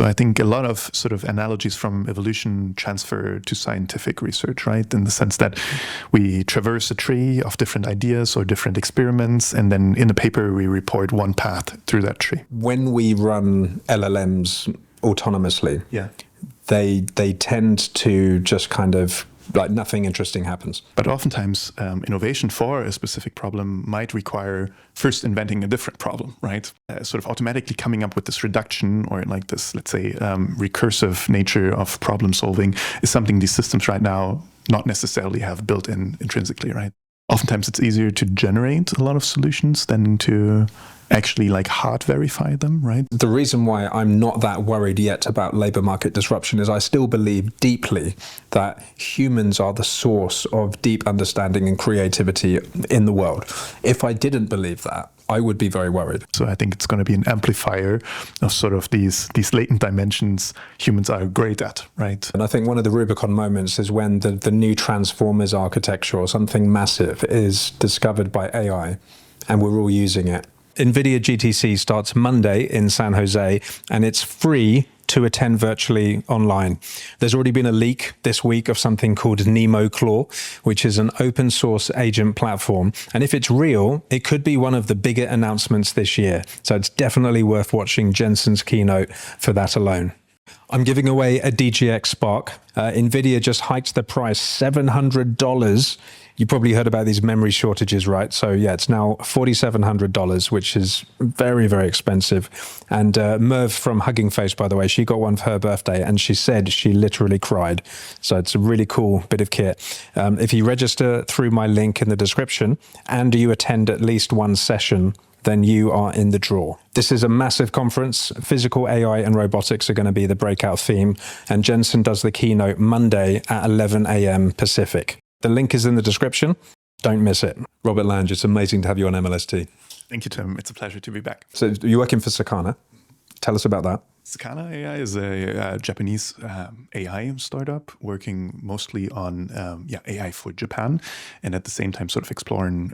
So I think a lot of sort of analogies from evolution transfer to scientific research, right? In the sense that we traverse a tree of different ideas or different experiments, and then in the paper we report one path through that tree. When we run LLMs autonomously, Yeah. they tend to just kind of like nothing interesting happens. But oftentimes innovation for a specific problem might require first inventing a different problem, right? Sort of automatically coming up with this reduction or like this, let's say, recursive nature of problem solving is something these systems right now not necessarily have built in intrinsically, right? Oftentimes it's easier to generate a lot of solutions than to actually like hard verify them, right? The reason why I'm not that worried yet about labor market disruption is I still believe deeply that humans are the source of deep understanding and creativity in the world. If I didn't believe that, I would be very worried. So I think it's going to be an amplifier of sort of these latent dimensions humans are great at, right? And I think one of the Rubicon moments is when the new Transformers architecture or something massive is discovered by AI and we're all using it. NVIDIA GTC starts Monday in San Jose, and it's free to attend virtually online. There's already been a leak this week of something called NemoClaw, which is an open source agent platform. And if it's real, it could be one of the bigger announcements this year. So it's definitely worth watching Jensen's keynote for that alone. I'm giving away a DGX Spark. NVIDIA just hiked the price $700. You probably heard about these memory shortages, right? So yeah, it's now $4,700, which is very, very expensive. And Merv from Hugging Face, by the way, she got one for her birthday and she said she literally cried. So it's a really cool bit of kit. If you register through my link in the description and you attend at least one session, then you are in the draw. This is a massive conference. Physical AI and robotics are going to be the breakout theme. And Jensen does the keynote Monday at 11 a.m. Pacific. The link is in the description. Don't miss it. Robert Lange, it's amazing to have you on MLST. Thank you, Tim. It's a pleasure to be back. So you're working for Sakana. Tell us about that. Sakana AI is a Japanese AI startup working mostly on AI for Japan, and at the same time sort of exploring,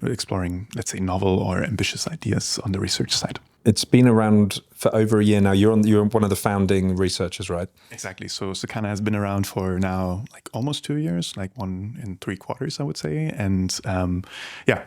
let's say, novel or ambitious ideas on the research side. It's been around for over a year now. You're one of the founding researchers, right? Exactly. So Sakana has been around for now like almost 2 years, like 1 3/4, I would say. And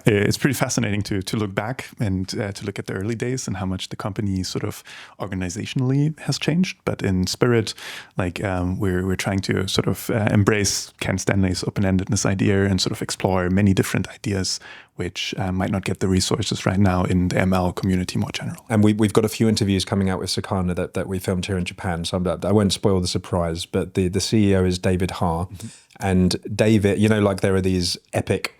it's pretty fascinating to look back and to look at the early days and how much the company sort of organizationally has changed. But in spirit, like we're trying to sort of embrace Ken Stanley's open-endedness idea and sort of explore many different ideas which might not get the resources right now in the ML community more general. And we've got a few interviews coming out with Sakana that we filmed here in Japan, so I won't spoil the surprise, but the CEO is David Ha. Mm-hmm. And David, like there are these epic,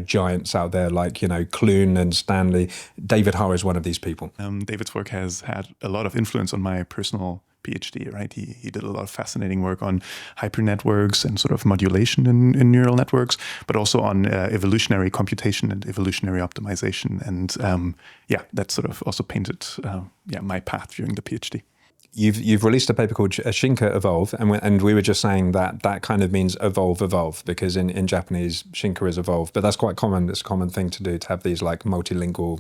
giants out there like, Clune and Stanley. David Ha is one of these people. David's work has had a lot of influence on my personal PhD, right? He did a lot of fascinating work on hypernetworks and sort of modulation in neural networks, but also on evolutionary computation and evolutionary optimization. And that sort of also painted my path during the PhD. You've released a paper called Shinka Evolve, and we were just saying that kind of means evolve, because in Japanese, Shinka is evolve, but that's quite common. It's a common thing to do, to have these like multilingual,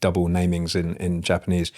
double namings in Japanese.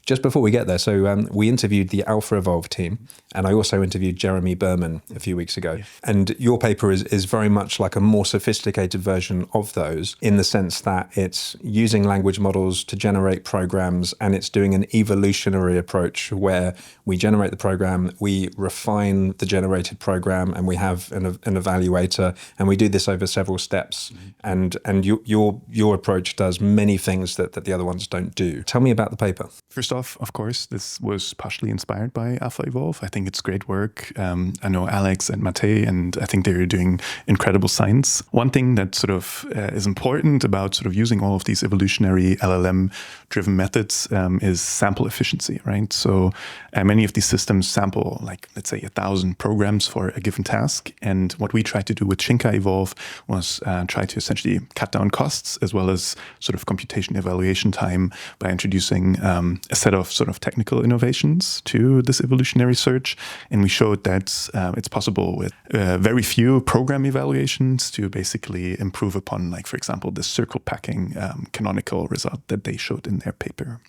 Just before we get there, so we interviewed the AlphaEvolve team, and I also interviewed Jeremy Berman a few weeks ago. Yeah. And your paper is very much like a more sophisticated version of those, in the sense that it's using language models to generate programs, and it's doing an evolutionary approach where we generate the program, we refine the generated program, and we have an evaluator, and we do this over several steps. Mm-hmm. And your approach does many things that the other ones don't do. Tell me about the paper. First off, of course, this was partially inspired by AlphaEvolve. I think it's great work. I know Alex and Mate, and I think they're doing incredible science. One thing that sort of is important about sort of using all of these evolutionary LLM-driven methods is sample efficiency, right? So many of these systems sample, like, let's say, 1,000 programs for a given task. And what we tried to do with Shinka Evolve was try to essentially cut down costs as well as sort of computation evaluation time by introducing a set of sort of technical innovations to this evolutionary search. And we showed that it's possible with very few program evaluations to basically improve upon, like, for example, the circle packing canonical result that they showed in their paper.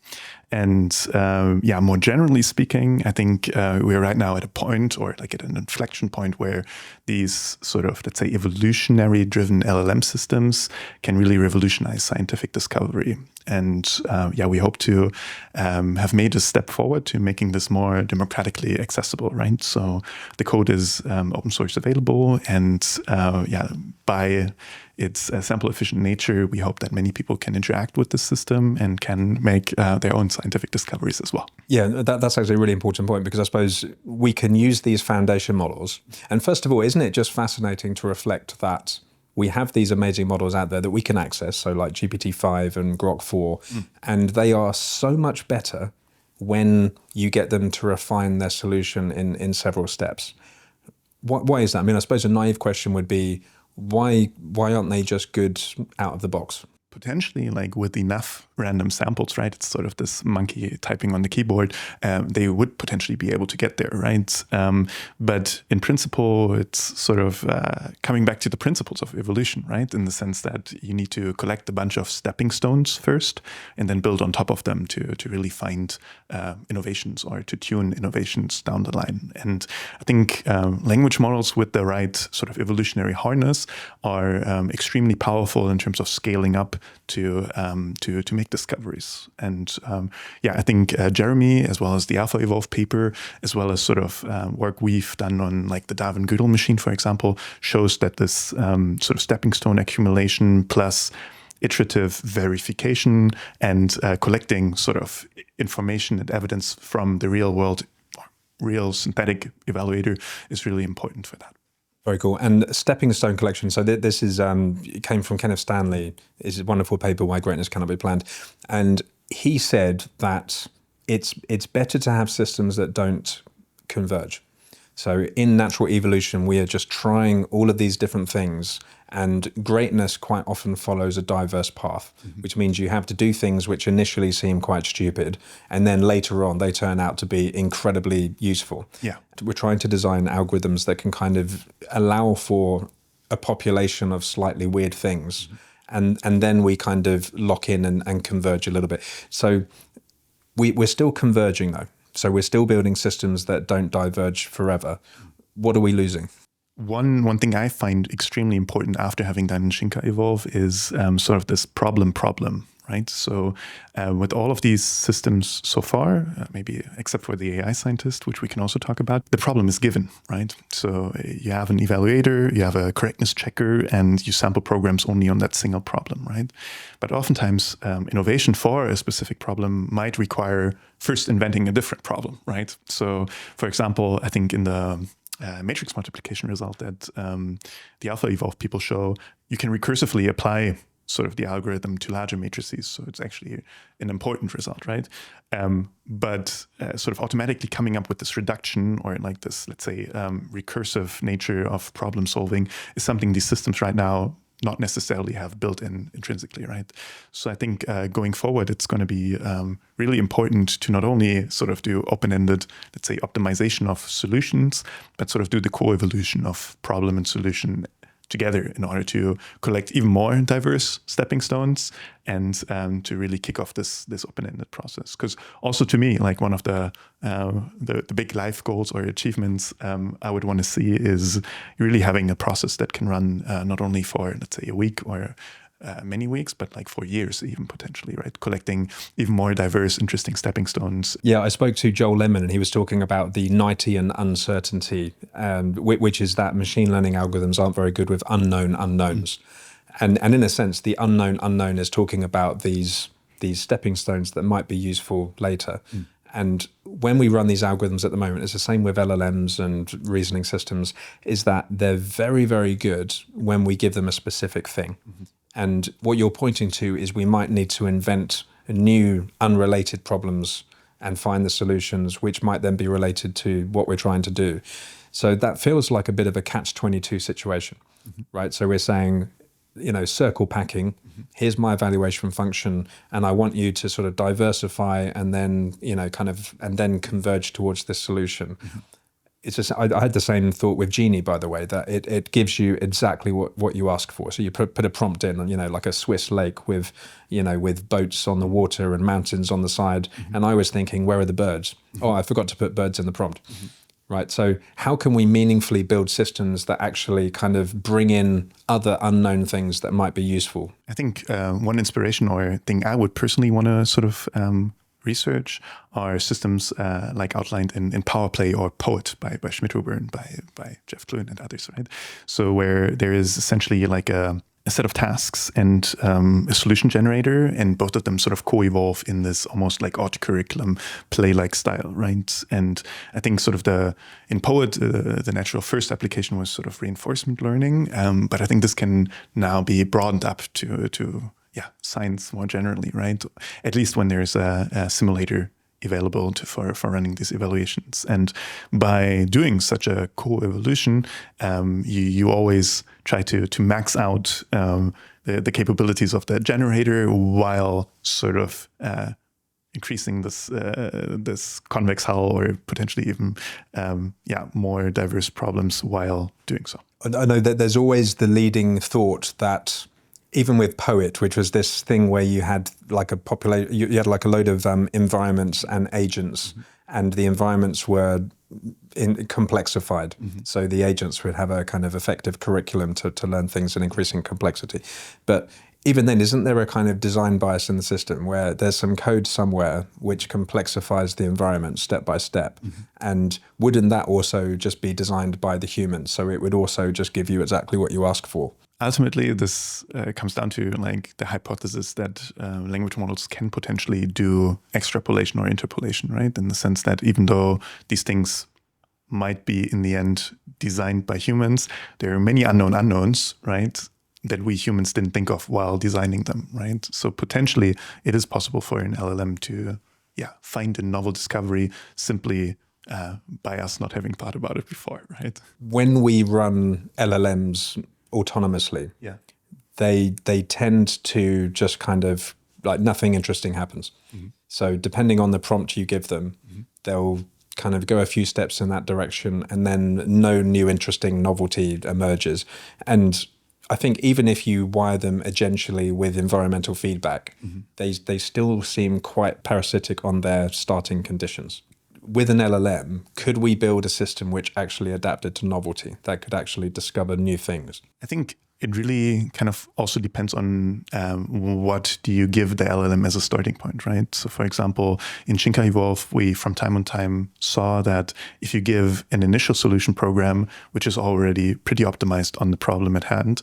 And more generally speaking, I think we're right now at a point, or like at an inflection point, where these sort of, let's say, evolutionary driven LLM systems can really revolutionize scientific discovery. And we hope to have made a step forward to making this more democratically accessible, right? So the code is open source available, and by its sample efficient nature, we hope that many people can interact with the system and can make their own scientific discoveries as well. Yeah, that's actually a really important point, because I suppose we can use these foundation models. And first of all, isn't it just fascinating to reflect that we have these amazing models out there that we can access, so like GPT-5 and Grok 4, and they are so much better when you get them to refine their solution in several steps. Why is that? I mean, I suppose a naive question would be, why aren't they just good out of the box? Potentially, like with enough random samples, right? It's sort of this monkey typing on the keyboard. They would potentially be able to get there, right? But in principle, it's sort of coming back to the principles of evolution, right? In the sense that you need to collect a bunch of stepping stones first, and then build on top of them to really find innovations, or to tune innovations down the line. And I think language models with the right sort of evolutionary harness are extremely powerful in terms of scaling up to make discoveries. And I think Jeremy, as well as the AlphaEvolve paper, as well as sort of work we've done on like the Darwin-Gödel machine, for example, shows that this sort of stepping stone accumulation plus iterative verification and collecting sort of information and evidence from the real world, real synthetic evaluator, is really important for that. Very cool. And stepping stone collection. So this is it came from Kenneth Stanley. It's a wonderful paper, Why Greatness Cannot Be Planned. And he said that it's better to have systems that don't converge. So in natural evolution, we are just trying all of these different things, and greatness quite often follows a diverse path, which means you have to do things which initially seem quite stupid, and then later on they turn out to be incredibly useful. Yeah. We're trying to design algorithms that can kind of allow for a population of slightly weird things, and then we kind of lock in and converge a little bit. So we're still converging though. So we're still building systems that don't diverge forever. What are we losing? One thing I find extremely important after having done Shinka Evolve is sort of this problem, right? So with all of these systems so far, maybe except for the AI scientist, which we can also talk about, the problem is given, right? So you have an evaluator, you have a correctness checker, and you sample programs only on that single problem, right? But oftentimes innovation for a specific problem might require first inventing a different problem, right? So for example, I think in the matrix multiplication result that the AlphaEvolve people show, you can recursively apply sort of the algorithm to larger matrices. So it's actually an important result, right? But sort of automatically coming up with this reduction, or like this, let's say, recursive nature of problem solving, is something these systems right now not necessarily have built in intrinsically, right? So I think going forward, it's going to be really important to not only sort of do open-ended, let's say, optimization of solutions, but sort of do the co-evolution of problem and solution together in order to collect even more diverse stepping stones and to really kick off this open-ended process. Because also to me, like one of the big life goals or achievements I would want to see is really having a process that can run not only for, let's say, a week or many weeks, but like for years even potentially, right? Collecting even more diverse, interesting stepping stones. Yeah, I spoke to Joel Lemon, and he was talking about the Knightian uncertainty, which is that machine learning algorithms aren't very good with unknown unknowns. And in a sense, the unknown unknown is talking about these stepping stones that might be useful later. And when we run these algorithms at the moment, it's the same with LLMs and reasoning systems, is that they're very, very good when we give them a specific thing. And what you're pointing to is we might need to invent new unrelated problems and find the solutions, which might then be related to what we're trying to do. So that feels like a bit of a catch-22 situation, right? So we're saying, you know, circle packing, here's my evaluation function, and I want you to sort of diversify and then, you know, kind of, and then converge towards this solution. I had the same thought with Genie, by the way, that it gives you exactly what you ask for. So you put a prompt in, and like a Swiss lake with with boats on the water and mountains on the side. And I was thinking, where are the birds? Oh, I forgot to put birds in the prompt. Right. So how can we meaningfully build systems that actually kind of bring in other unknown things that might be useful? I think one inspiration or thing I would personally want to sort of research are systems like outlined in PowerPlay or Poet by Schmidhuber and by Jeff Clune and others, right? So where there is essentially like a set of tasks and a solution generator, and both of them sort of co-evolve in this almost like auto-curriculum play-like style, right? And I think sort of in Poet, the natural first application was sort of reinforcement learning, but I think this can now be broadened up to science more generally, right? At least when there's a simulator available for running these evaluations. And by doing such a co-evolution, you always try to max out the capabilities of the generator while sort of increasing this convex hull or potentially even more diverse problems while doing so. I know that there's always the leading thought that even with Poet, which was this thing where you had like you had like a load of environments and agents, and the environments were complexified. So the agents would have a kind of effective curriculum to learn things in increasing complexity. But even then, isn't there a kind of design bias in the system where there's some code somewhere which complexifies the environment step by step? And wouldn't that also just be designed by the humans? So it would also just give you exactly what you ask for? Ultimately, this comes down to like the hypothesis that language models can potentially do extrapolation or interpolation, right? In the sense that even though these things might be in the end designed by humans, there are many unknown unknowns, right? That we humans didn't think of while designing them, right? So potentially it is possible for an LLM to find a novel discovery simply by us not having thought about it before, right? When we run LLMs autonomously, they tend to just kind of like nothing interesting happens. So depending on the prompt you give them, they'll kind of go a few steps in that direction, and then no new interesting novelty emerges. And I think even if you wire them agentially with environmental feedback, they still seem quite parasitic on their starting conditions. With an LLM, could we build a system which actually adapted to novelty, that could actually discover new things? I think it really kind of also depends on what do you give the LLM as a starting point, right? So for example, in Shinka Evolve, we from time on time saw that if you give an initial solution program, which is already pretty optimized on the problem at hand,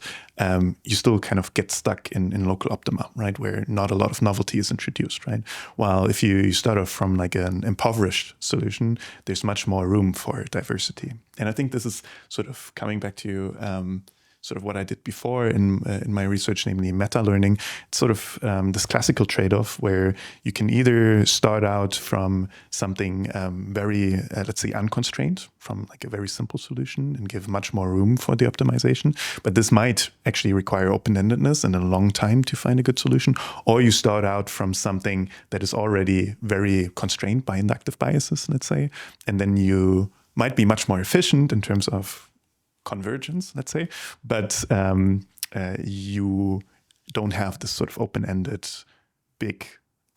you still kind of get stuck in local optima, right? Where not a lot of novelty is introduced, right? While if you start off from like an impoverished solution, there's much more room for diversity. And I think this is sort of coming back to sort of what I did before in my research, namely meta learning. It's sort of this classical trade-off where you can either start out from something very, let's say, unconstrained, from like a very simple solution and give much more room for the optimization. But this might actually require open-endedness and a long time to find a good solution. Or you start out from something that is already very constrained by inductive biases, let's say, and then you might be much more efficient in terms of convergence, let's say, but you don't have this sort of open-ended, big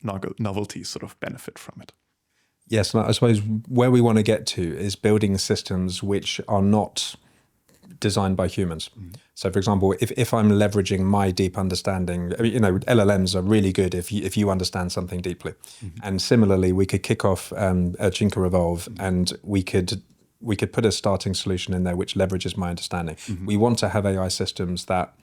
novelty sort of benefit from it. Yes, and I suppose where we want to get to is building systems which are not designed by humans. So, for example, if I'm leveraging my deep understanding, LLMs are really good if you understand something deeply. And similarly, we could kick off a Shinka Evolve, and we could put a starting solution in there which leverages my understanding. We want to have AI systems that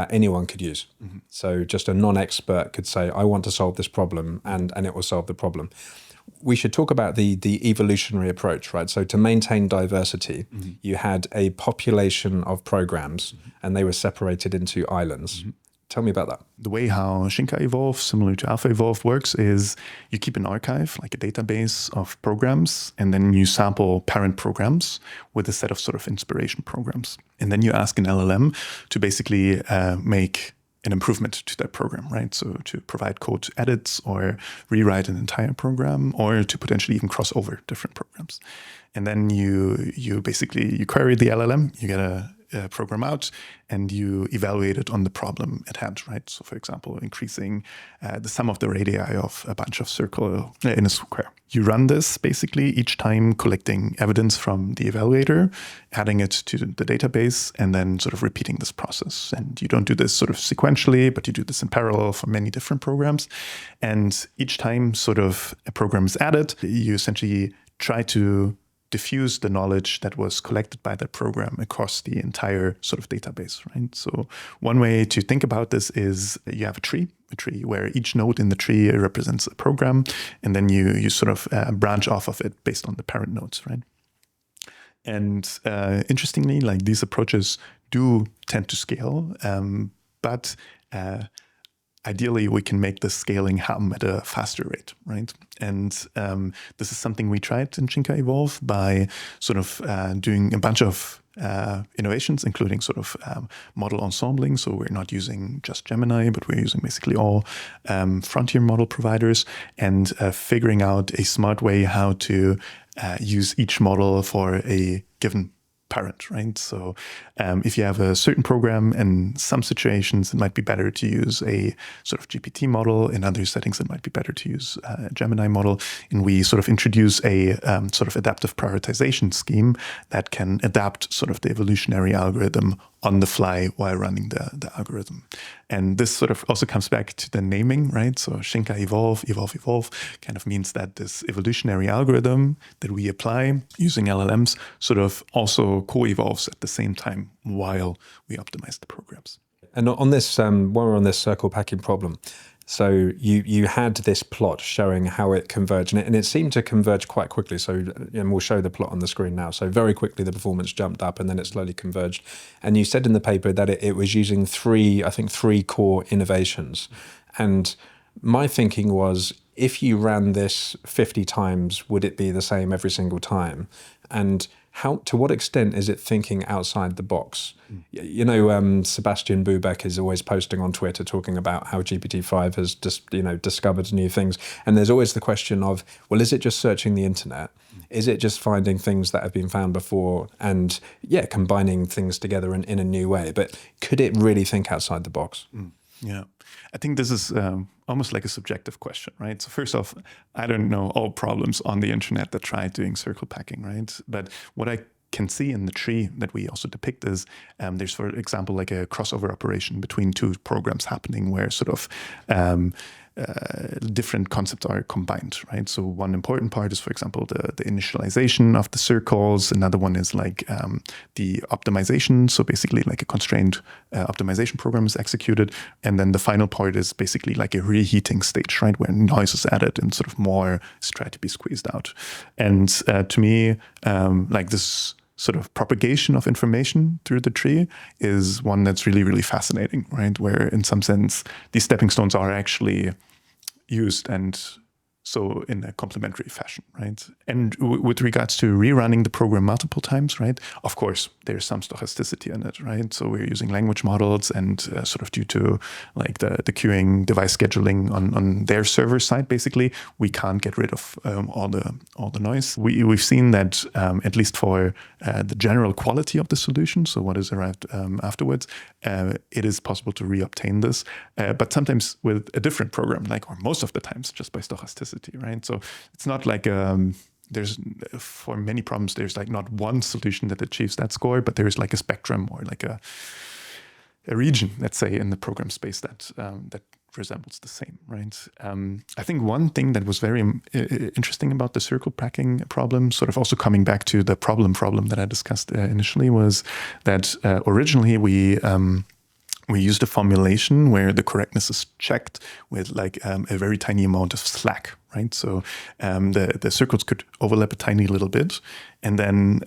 anyone could use. So just a non-expert could say, I want to solve this problem, and it will solve the problem. We should talk about the evolutionary approach, right? So to maintain diversity, you had a population of programs, and they were separated into islands. Tell me about that. The way how Shinka Evolve, similar to AlphaEvolve, works is you keep an archive, like a database of programs, and then you sample parent programs with a set of sort of inspiration programs. And then you ask an LLM to basically make an improvement to that program, right? So to provide code edits or rewrite an entire program, or to potentially even cross over different programs. And then you basically, you query the LLM, you get a program out, and you evaluate it on the problem at hand, right? So for example, increasing the sum of the radii of a bunch of circle in a square. You run this basically each time, collecting evidence from the evaluator, adding it to the database, and then sort of repeating this process. And you don't do this sort of sequentially, but you do this in parallel for many different programs. And each time sort of a program is added, you essentially try to diffuse the knowledge that was collected by that program across the entire sort of database, right? So one way to think about this is you have a tree where each node in the tree represents a program, and then you sort of branch off of it based on the parent nodes, right? And interestingly, like these approaches do tend to scale, but ideally, we can make the scaling happen at a faster rate, right? And this is something we tried in Shinka Evolve by sort of doing a bunch of innovations, including sort of model ensembling. So we're not using just Gemini, but we're using basically all frontier model providers, and figuring out a smart way how to use each model for a given parent, right? So if you have a certain program, in some situations it might be better to use a sort of GPT model. In other settings it might be better to use a Gemini model. And we sort of introduce a sort of adaptive prioritization scheme that can adapt sort of the evolutionary algorithm on the fly while running the algorithm. And this sort of also comes back to the naming, right? So Shinka Evolve kind of means that this evolutionary algorithm that we apply using LLMs sort of also co-evolves at the same time while we optimize the programs. And on this, while we're on this circle packing problem, so you had this plot showing how it converged, and it seemed to converge quite quickly. So, and we'll show the plot on the screen now. So very quickly the performance jumped up, and then it slowly converged. And you said in the paper that it was using three core innovations. And my thinking was, if you ran this 50 times, would it be the same every single time? And to what extent is it thinking outside the box? You know, Sebastian Bubeck is always posting on Twitter talking about how GPT-5 has just, discovered new things. And there's always the question of, well, is it just searching the internet? Is it just finding things that have been found before and, combining things together in a new way? But could it really think outside the box? Yeah, I think this is almost like a subjective question, right? So first off, I don't know all problems on the internet that try doing circle packing, right? But what I can see in the tree that we also depict is there's, for example, like a crossover operation between two programs happening where sort of different concepts are combined, right? So one important part is, for example, the initialization of the circles. Another one is like the optimization. So basically like a constrained optimization program is executed. And then the final part is basically like a reheating stage, right? Where noise is added and sort of more is tried to be squeezed out. And to me, like this sort of propagation of information through the tree is one that's really, really fascinating, right? Where in some sense, these stepping stones are actually used and so in a complementary fashion, right? And with regards to rerunning the program multiple times, right? Of course, there's some stochasticity in it, right? So we're using language models, and sort of due to like the queuing, device scheduling on their server side, basically, we can't get rid of all the noise. We've seen that at least for the general quality of the solution, so what is arrived afterwards, it is possible to reobtain this, but sometimes with a different program, or most of the times just by stochasticity. Right, so it's not like there's for many problems there's like not one solution that achieves that score, but there's like a spectrum or like a region, let's say, in the program space that resembles the same. Right. I think one thing that was very interesting about the circle packing problem, sort of also coming back to the problem that I discussed initially, was that originally we used a formulation where the correctness is checked with like a very tiny amount of slack, right? So the circles could overlap a tiny little bit, and then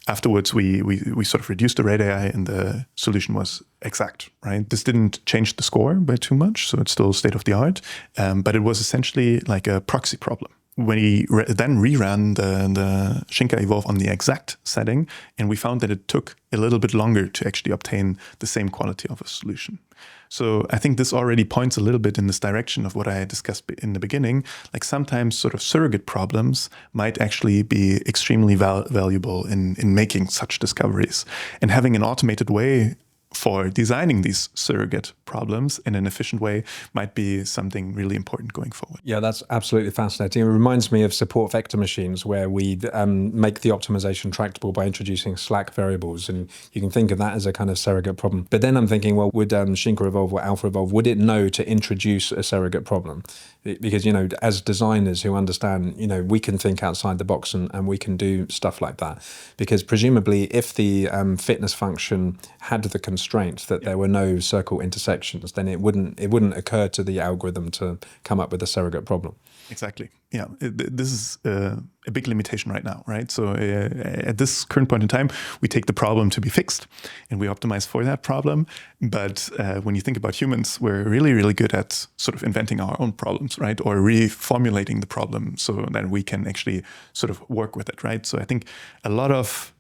afterwards we sort of reduced the radii, and the solution was exact, right? This didn't change the score by too much, so it's still state of the art, but it was essentially like a proxy problem. we then reran the Shinka Evolve on the exact setting, and we found that it took a little bit longer to actually obtain the same quality of a solution. So I think this already points a little bit in this direction of what I discussed in the beginning. Like sometimes sort of surrogate problems might actually be extremely valuable in making such discoveries. And having an automated way for designing these surrogate problems in an efficient way might be something really important going forward. Yeah, that's absolutely fascinating. It reminds me of support vector machines where we make the optimization tractable by introducing slack variables. And you can think of that as a kind of surrogate problem. But then I'm thinking, well, would Shinka Evolve or AlphaEvolve, would it know to introduce a surrogate problem? Because, as designers who understand, we can think outside the box and we can do stuff like that. Because presumably if the fitness function had the constraint that there were no circle intersections, then it wouldn't occur to the algorithm to come up with a surrogate problem. Exactly. Yeah, this is a big limitation right now, right? So at this current point in time, we take the problem to be fixed and we optimize for that problem. But when you think about humans, we're really, really good at sort of inventing our own problems, right? Or reformulating the problem so that we can actually sort of work with it, right? So I think a lot of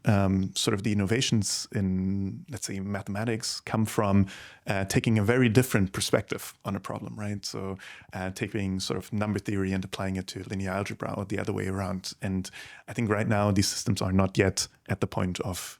sort of the innovations in, let's say, mathematics come from taking a very different perspective on a problem, right? So taking sort of number theory and applying it to linear algebra or the other way around. And I think right now these systems are not yet at the point of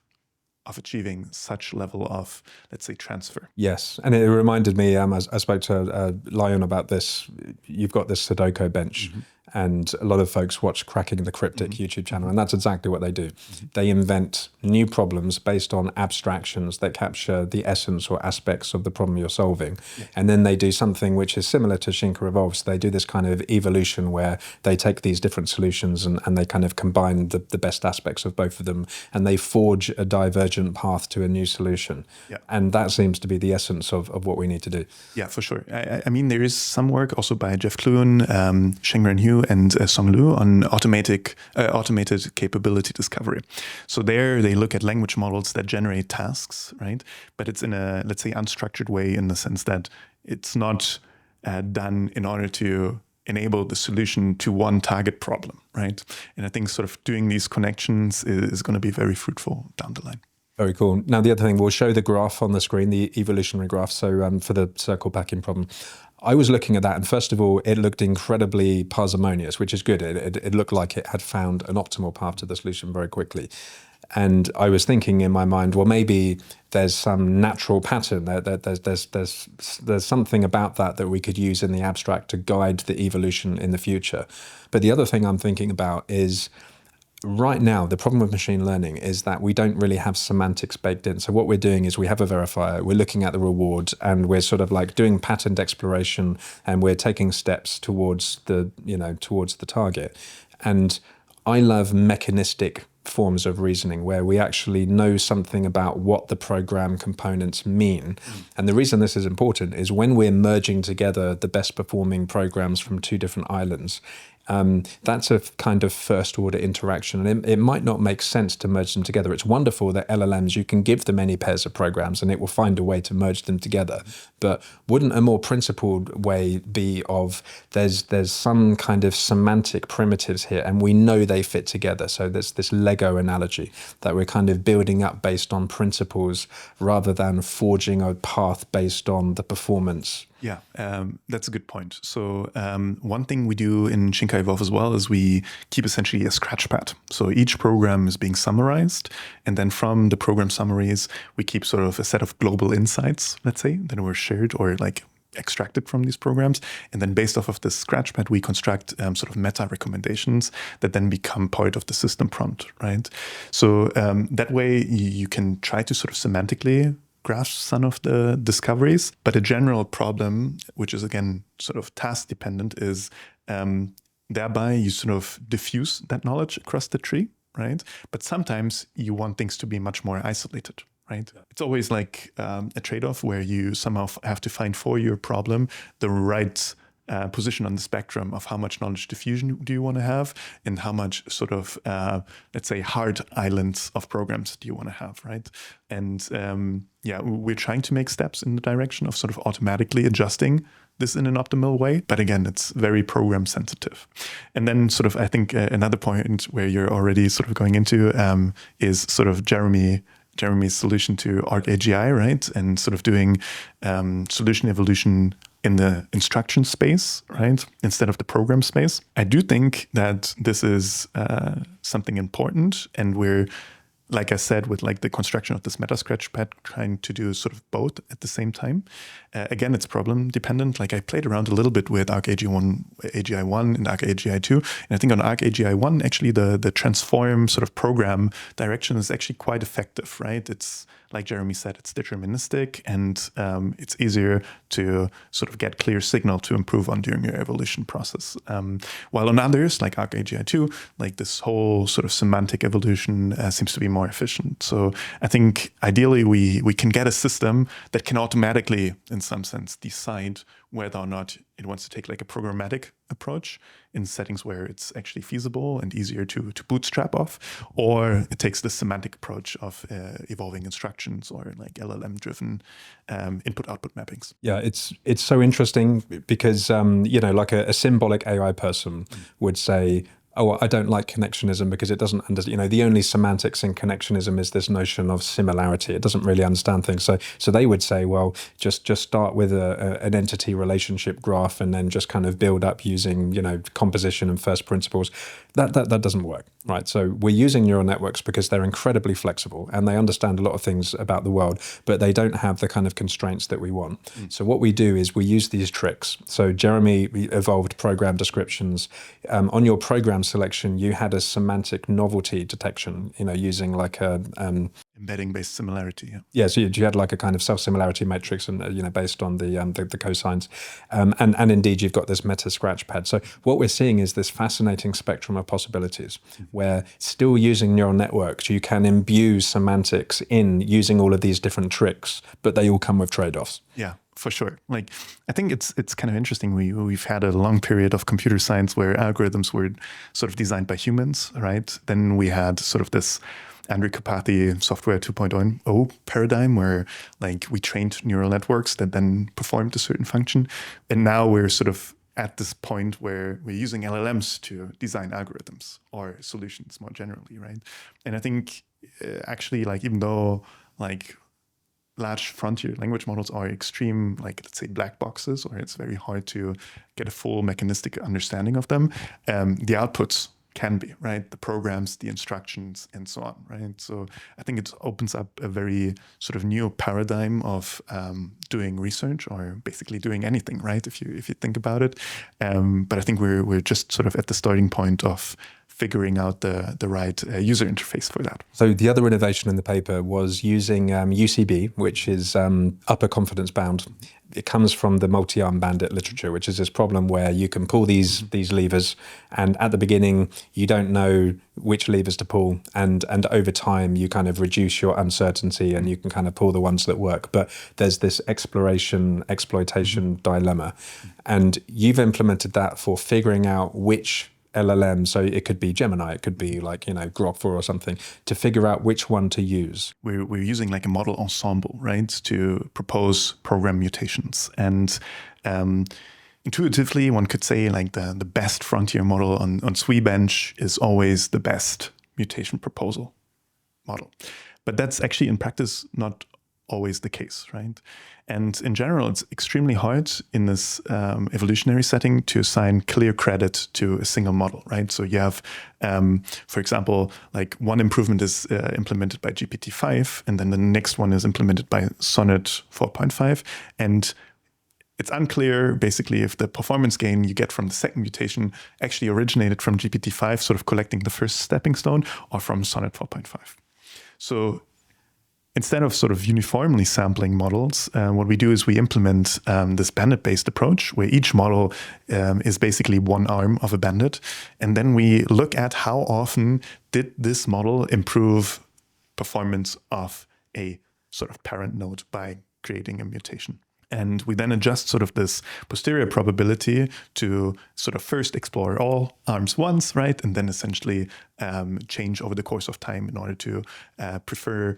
achieving such level of, let's say, transfer. Yes, and it reminded me, I spoke to Lion about this, you've got this Sudoku bench, and a lot of folks watch Cracking the Cryptic YouTube channel, and that's exactly what they do. They invent new problems based on abstractions that capture the essence or aspects of the problem you're solving. And then they do something which is similar to Shinka Evolve. So they do this kind of evolution where they take these different solutions and they kind of combine the best aspects of both of them, and they forge a divergent path to a new solution. And that seems to be the essence of what we need to do. Yeah, for sure. I mean, there is some work also by Jeff Clune, Shengren Hu, and Song Lu on automated capability discovery. So there they look at language models that generate tasks, right? But it's in a, let's say, unstructured way in the sense that it's not done in order to enable the solution to one target problem, right? And I think sort of doing these connections is going to be very fruitful down the line. Very cool. Now, the other thing, we'll show the graph on the screen, the evolutionary graph. So for the circle packing problem, I was looking at that, and first of all, it looked incredibly parsimonious, which is good. It looked like it had found an optimal path to the solution very quickly. And I was thinking in my mind, well, maybe there's some natural pattern. There's something about that we could use in the abstract to guide the evolution in the future. But the other thing I'm thinking about is, right now, the problem with machine learning is that we don't really have semantics baked in. So what we're doing is we have a verifier, we're looking at the reward, and we're sort of like doing patterned exploration, and we're taking steps towards the target. And I love mechanistic forms of reasoning where we actually know something about what the program components mean. And the reason this is important is when we're merging together the best performing programs from two different islands, that's a kind of first order interaction, and it might not make sense to merge them together. It's wonderful that LLMs, you can give them any pairs of programs and it will find a way to merge them together. But wouldn't a more principled way be of there's some kind of semantic primitives here and we know they fit together? So there's this Lego analogy that we're kind of building up based on principles rather than forging a path based on the performance. Yeah, that's a good point. So one thing we do in Shinka Evolve as well is we keep essentially a scratchpad. So each program is being summarized, and then from the program summaries, we keep sort of a set of global insights, let's say, that were shared or like extracted from these programs. And then based off of this scratchpad, we construct sort of meta recommendations that then become part of the system prompt, right? So that way you can try to sort of semantically grasp some of the discoveries, but a general problem, which is again sort of task dependent, is thereby you sort of diffuse that knowledge across the tree, right? But sometimes you want things to be much more isolated, right? Yeah. It's always like a trade-off where you somehow have to find for your problem the right position on the spectrum of how much knowledge diffusion do you want to have and how much sort of, let's say, hard islands of programs do you want to have, right? And yeah, we're trying to make steps in the direction of sort of automatically adjusting this in an optimal way. But again, it's very program sensitive. And then sort of, I think another point where you're already sort of going into is sort of Jeremy's solution to ARC-AGI, right? And sort of doing solution evolution in the instruction space, right? Instead of the program space. I do think that this is something important, and we're, like I said, with like the construction of this meta scratchpad, trying to do sort of both at the same time. Again, it's problem dependent. Like I played around a little bit with ARC-AGI 1 and ARC-AGI 2. And I think on ARC-AGI 1, actually the transform sort of program direction is actually quite effective, right? It's like Jeremy said, it's deterministic, and it's easier to sort of get clear signal to improve on during your evolution process. While on others, like ARC-AGI 2, like this whole sort of semantic evolution seems to be more efficient. So I think ideally we can get a system that can automatically, in some sense, decide whether or not it wants to take like a programmatic approach in settings where it's actually feasible and easier to bootstrap off, or it takes the semantic approach of evolving instructions or like LLM-driven input-output mappings. Yeah, it's so interesting because, like a symbolic AI person would say, oh, I don't like connectionism because it doesn't understand, the only semantics in connectionism is this notion of similarity. It doesn't really understand things. So they would say, well, just start with an entity relationship graph and then just kind of build up using, composition and first principles. That doesn't work, right? So we're using neural networks because they're incredibly flexible and they understand a lot of things about the world, but they don't have the kind of constraints that we want. So what we do is we use these tricks. So Jeremy evolved program descriptions. On your program selection, you had a semantic novelty detection, using like a embedding-based similarity. Yeah, so you had like a kind of self-similarity matrix, and based on the cosines, and indeed you've got this meta scratchpad. So what we're seeing is this fascinating spectrum of possibilities, where still using neural networks, you can imbue semantics in using all of these different tricks, but they all come with trade-offs. Yeah. For sure. Like, I think it's kind of interesting. We've had a long period of computer science where algorithms were sort of designed by humans, right? Then we had sort of this Andrew Carpathy software 2.0 paradigm where like we trained neural networks that then performed a certain function. And now we're sort of at this point where we're using LLMs to design algorithms or solutions more generally, right? And I think actually, like, even though like large frontier language models are extreme, like let's say black boxes, or it's very hard to get a full mechanistic understanding of them, the outputs can be, right? The programs, the instructions, and so on, right? So I think it opens up a very sort of new paradigm of doing research, or basically doing anything, right? If you think about it. But I think we're just sort of at the starting point of figuring out the right user interface for that. So the other innovation in the paper was using UCB, which is upper confidence bound. It comes from the multi-arm bandit literature, which is this problem where you can pull these levers, and at the beginning you don't know which levers to pull, and over time you kind of reduce your uncertainty and you can kind of pull the ones that work. But there's this exploitation dilemma, and you've implemented that for figuring out which LLM, so it could be Gemini, it could be like, Grok 4 or something, to figure out which one to use. We're using like a model ensemble, right, to propose program mutations. And intuitively, one could say like the best frontier model on SWE-bench is always the best mutation proposal model. But that's actually in practice not always the case, right? And in general, it's extremely hard in this evolutionary setting to assign clear credit to a single model, right? So you have, for example, like one improvement is implemented by GPT-5, and then the next one is implemented by Sonnet 4.5. And it's unclear, basically, if the performance gain you get from the second mutation actually originated from GPT-5, sort of collecting the first stepping stone, or from Sonnet 4.5. So instead of sort of uniformly sampling models, what we do is we implement this bandit-based approach, where each model is basically one arm of a bandit. And then we look at how often did this model improve performance of a sort of parent node by creating a mutation. And we then adjust sort of this posterior probability to sort of first explore all arms once, right? And then essentially change over the course of time in order to prefer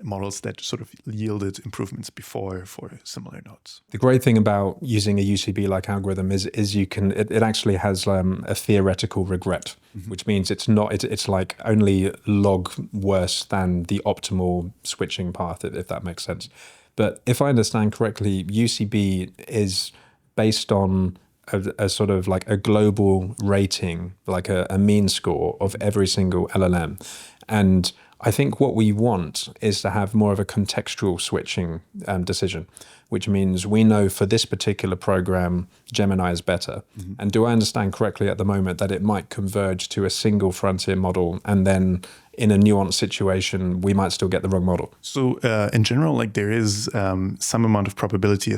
models that sort of yielded improvements before for similar nodes. The great thing about using a UCB-like algorithm is you can it actually has a theoretical regret, which means it's like only log worse than the optimal switching path, if that makes sense. But if I understand correctly, UCB is based on a sort of like a global rating, like a mean score of every single LLM. And I think what we want is to have more of a contextual switching decision, which means we know for this particular program, Gemini is better. And do I understand correctly at the moment that it might converge to a single frontier model, and then in a nuanced situation, we might still get the wrong model? So in general, like there is some amount of probability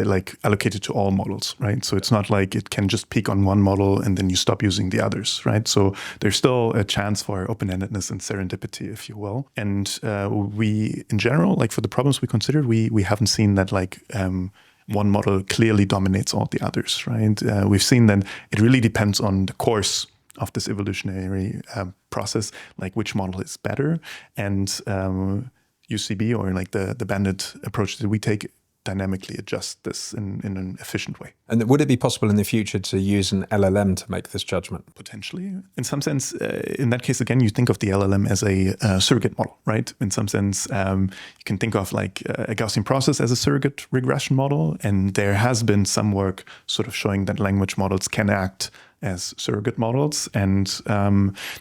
like allocated to all models, right? So it's not like it can just peak on one model and then you stop using the others, right? So there's still a chance for open-endedness and serendipity, if you will. And we, in general, like for the problems we considered, we haven't seen that like one model clearly dominates all the others, right? We've seen that it really depends on the course of this evolutionary process, like which model is better. And UCB, or like the bandit approach that we take, dynamically adjust this in an efficient way. And would it be possible in the future to use an LLM to make this judgment? Potentially. In some sense, in that case, again, you think of the LLM as a surrogate model, right? In some sense, you can think of like a Gaussian process as a surrogate regression model. And there has been some work sort of showing that language models can act as surrogate models. And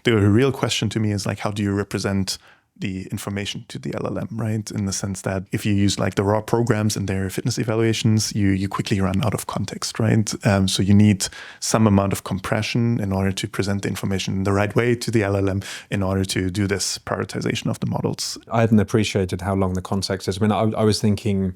the real question to me is like, how do you represent the information to the LLM, right? In the sense that if you use like the raw programs and their fitness evaluations, you quickly run out of context, right? So you need some amount of compression in order to present the information in the right way to the LLM in order to do this prioritization of the models. I hadn't appreciated how long the context is. I mean, I was thinking,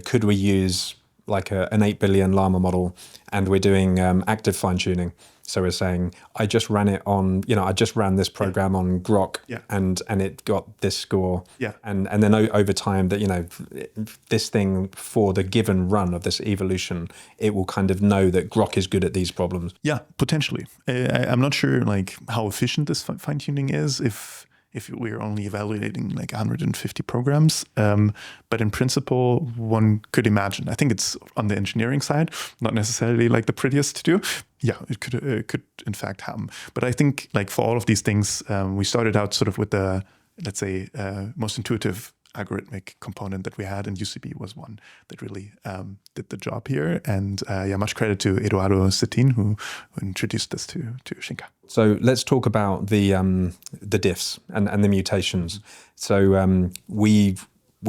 could we use like an 8 billion llama model and we're doing active fine-tuning? So we're saying, I just ran it on, I just ran this program on Grok, and it got this score. Yeah. And then over time that, this thing for the given run of this evolution, it will kind of know that Grok is good at these problems. Yeah, potentially. I'm not sure like how efficient this fine-tuning is if we're only evaluating like 150 programs. But in principle, one could imagine. I think it's on the engineering side, not necessarily like the prettiest to do. Yeah, it could in fact happen. But I think like for all of these things, we started out sort of with the, let's say, most intuitive algorithmic component that we had, and UCB was one that really did the job here. And much credit to Eduardo Cetin, who introduced this to Shinka. So let's talk about the diffs and the mutations. So we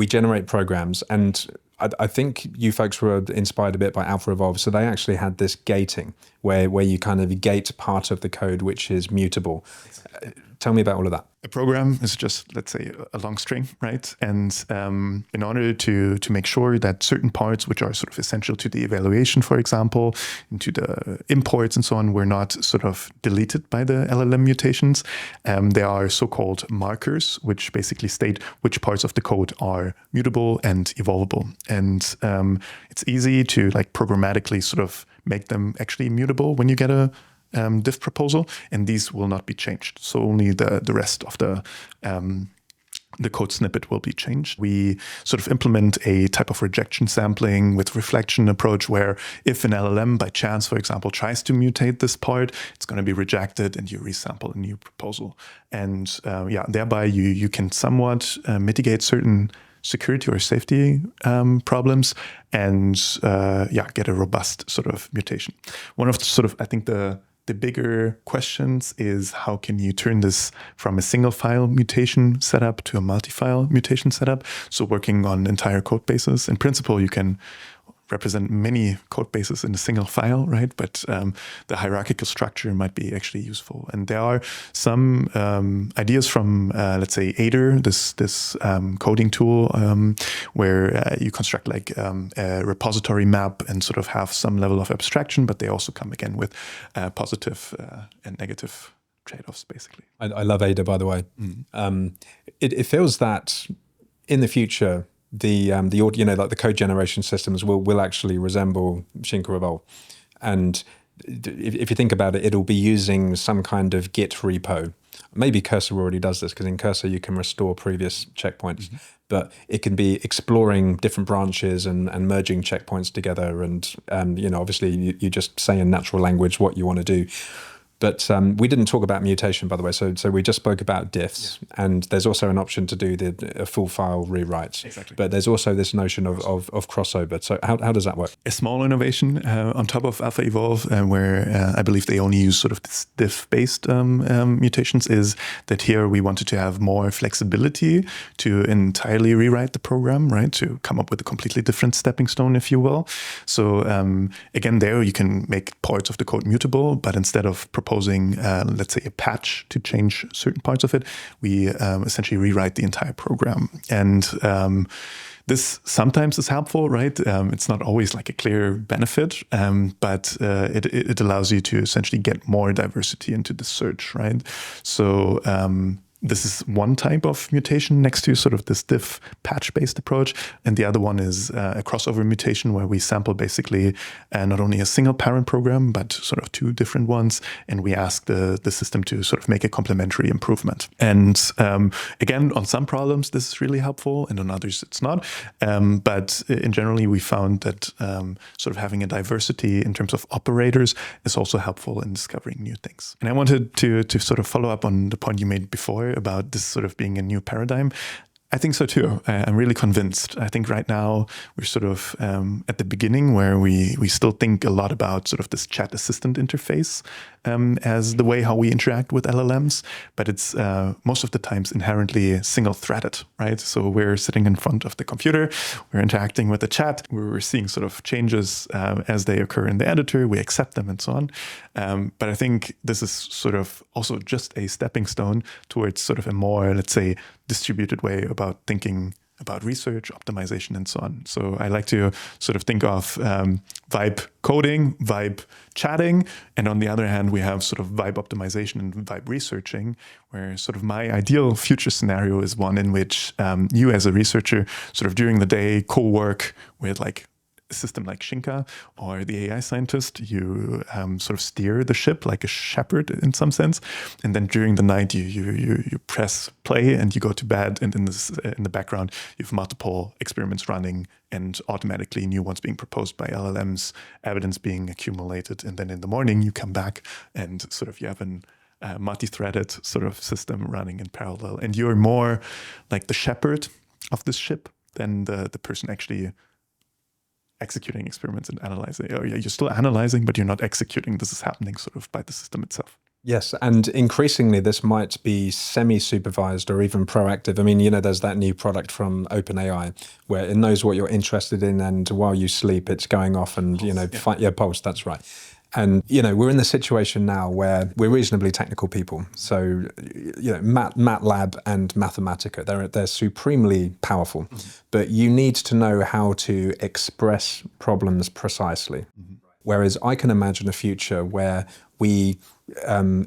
generate programs, and I think you folks were inspired a bit by AlphaEvolve. So they actually had this gating where you kind of gate part of the code which is mutable. Tell me about all of that. A program is just, let's say, a long string, right? And in order to make sure that certain parts which are sort of essential to the evaluation, for example, into the imports and so on, were not sort of deleted by the LLM mutations, there are so-called markers, which basically state which parts of the code are mutable and evolvable. And it's easy to like programmatically sort of make them actually mutable when you get a diff proposal, and these will not be changed. So only the rest of the code snippet will be changed. We sort of implement a type of rejection sampling with reflection approach where if an LLM by chance, for example, tries to mutate this part, it's going to be rejected and you resample a new proposal. And thereby you can somewhat mitigate certain security or safety problems and get a robust sort of mutation. One of the sort of, I think the bigger questions is how can you turn this from a single file mutation setup to a multi-file mutation setup? So working on entire code bases. In principle, you can represent many code bases in a single file, right? But the hierarchical structure might be actually useful. And there are some ideas from, let's say, Aider, this coding tool, where you construct like a repository map and sort of have some level of abstraction, but they also come again with positive and negative trade-offs, basically. I love Aider, by the way. It feels that in the future, the code generation systems will actually resemble Shinka Evolve. And if you think about it, it'll be using some kind of Git repo Maybe Cursor already does this, because in Cursor you can restore previous checkpoints, but it can be exploring different branches and merging checkpoints together. And, obviously you just say in natural language what you want to do. But we didn't talk about mutation, by the way. So we just spoke about diffs, and there's also an option to do a full file rewrite. Exactly. But there's also this notion of crossover. So how does that work? A small innovation on top of AlphaEvolve, where I believe they only use sort of this diff-based mutations, is that here we wanted to have more flexibility to entirely rewrite the program, right? To come up with a completely different stepping stone, if you will. So again, there you can make parts of the code mutable, but instead of proposing, let's say, a patch to change certain parts of it, we essentially rewrite the entire program. And this sometimes is helpful, right? It's not always like a clear benefit, but it allows you to essentially get more diversity into the search, right? So this is one type of mutation next to sort of this diff patch-based approach. And the other one is a crossover mutation, where we sample basically not only a single parent program, but sort of two different ones. And we ask the system to sort of make a complementary improvement. And again, on some problems, this is really helpful, and on others, it's not. But in generally, we found that sort of having a diversity in terms of operators is also helpful in discovering new things. And I wanted to sort of follow up on the point you made before about this sort of being a new paradigm. I think so too. I'm really convinced. I think right now we're sort of at the beginning, where we still think a lot about sort of this chat assistant interface as the way how we interact with LLMs, but it's most of the times inherently single-threaded, right? So we're sitting in front of the computer, we're interacting with the chat, we're seeing sort of changes as they occur in the editor, we accept them and so on. But I think this is sort of also just a stepping stone towards sort of a more, let's say, distributed way about thinking about research, optimization, and so on. So I like to sort of think of vibe coding, vibe chatting, and on the other hand, we have sort of vibe optimization and vibe researching, where sort of my ideal future scenario is one in which you as a researcher sort of during the day co-work with like a system like Shinka, or the AI scientist, you sort of steer the ship like a shepherd in some sense, and then during the night you press play and you go to bed, and in the background you have multiple experiments running and automatically new ones being proposed by LLMs, evidence being accumulated, and then in the morning you come back and sort of you have an multi-threaded sort of system running in parallel, and you're more like the shepherd of this ship than the person actually executing experiments and analyzing. Oh yeah, you're still analyzing, but you're not executing. This is happening sort of by the system itself. Yes, and increasingly this might be semi-supervised or even proactive. I mean, there's that new product from OpenAI where it knows what you're interested in, and while you sleep, it's going off and, fight your pulse, that's right. And, we're in the situation now where we're reasonably technical people. So, MATLAB and Mathematica, they're supremely powerful, but you need to know how to express problems precisely. Whereas I can imagine a future where we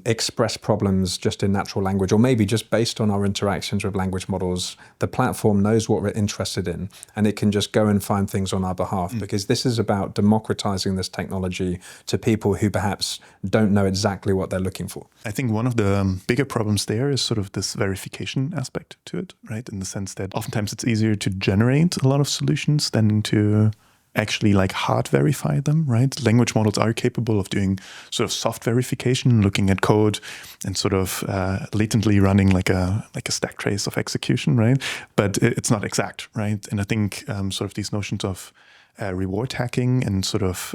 express problems just in natural language, or maybe just based on our interactions with language models, the platform knows what we're interested in, and it can just go and find things on our behalf, because this is about democratizing this technology to people who perhaps don't know exactly what they're looking for. I think one of the bigger problems there is sort of this verification aspect to it, right? In the sense that oftentimes it's easier to generate a lot of solutions than to actually like hard verify them, right? Language models are capable of doing sort of soft verification, looking at code and sort of latently running like a stack trace of execution, right? But it's not exact, right? And I think sort of these notions of reward hacking and sort of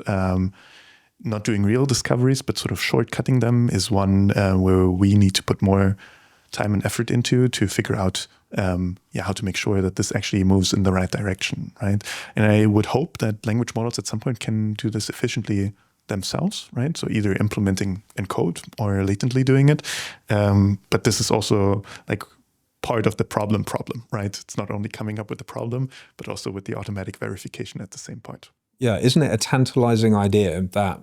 not doing real discoveries, but sort of shortcutting them is one where we need to put more time and effort into to figure out how to make sure that this actually moves in the right direction, right? And I would hope that language models at some point can do this efficiently themselves, right? So either implementing in code or latently doing it. But this is also like part of the problem, right? It's not only coming up with the problem, but also with the automatic verification at the same point. Yeah, isn't it a tantalizing idea that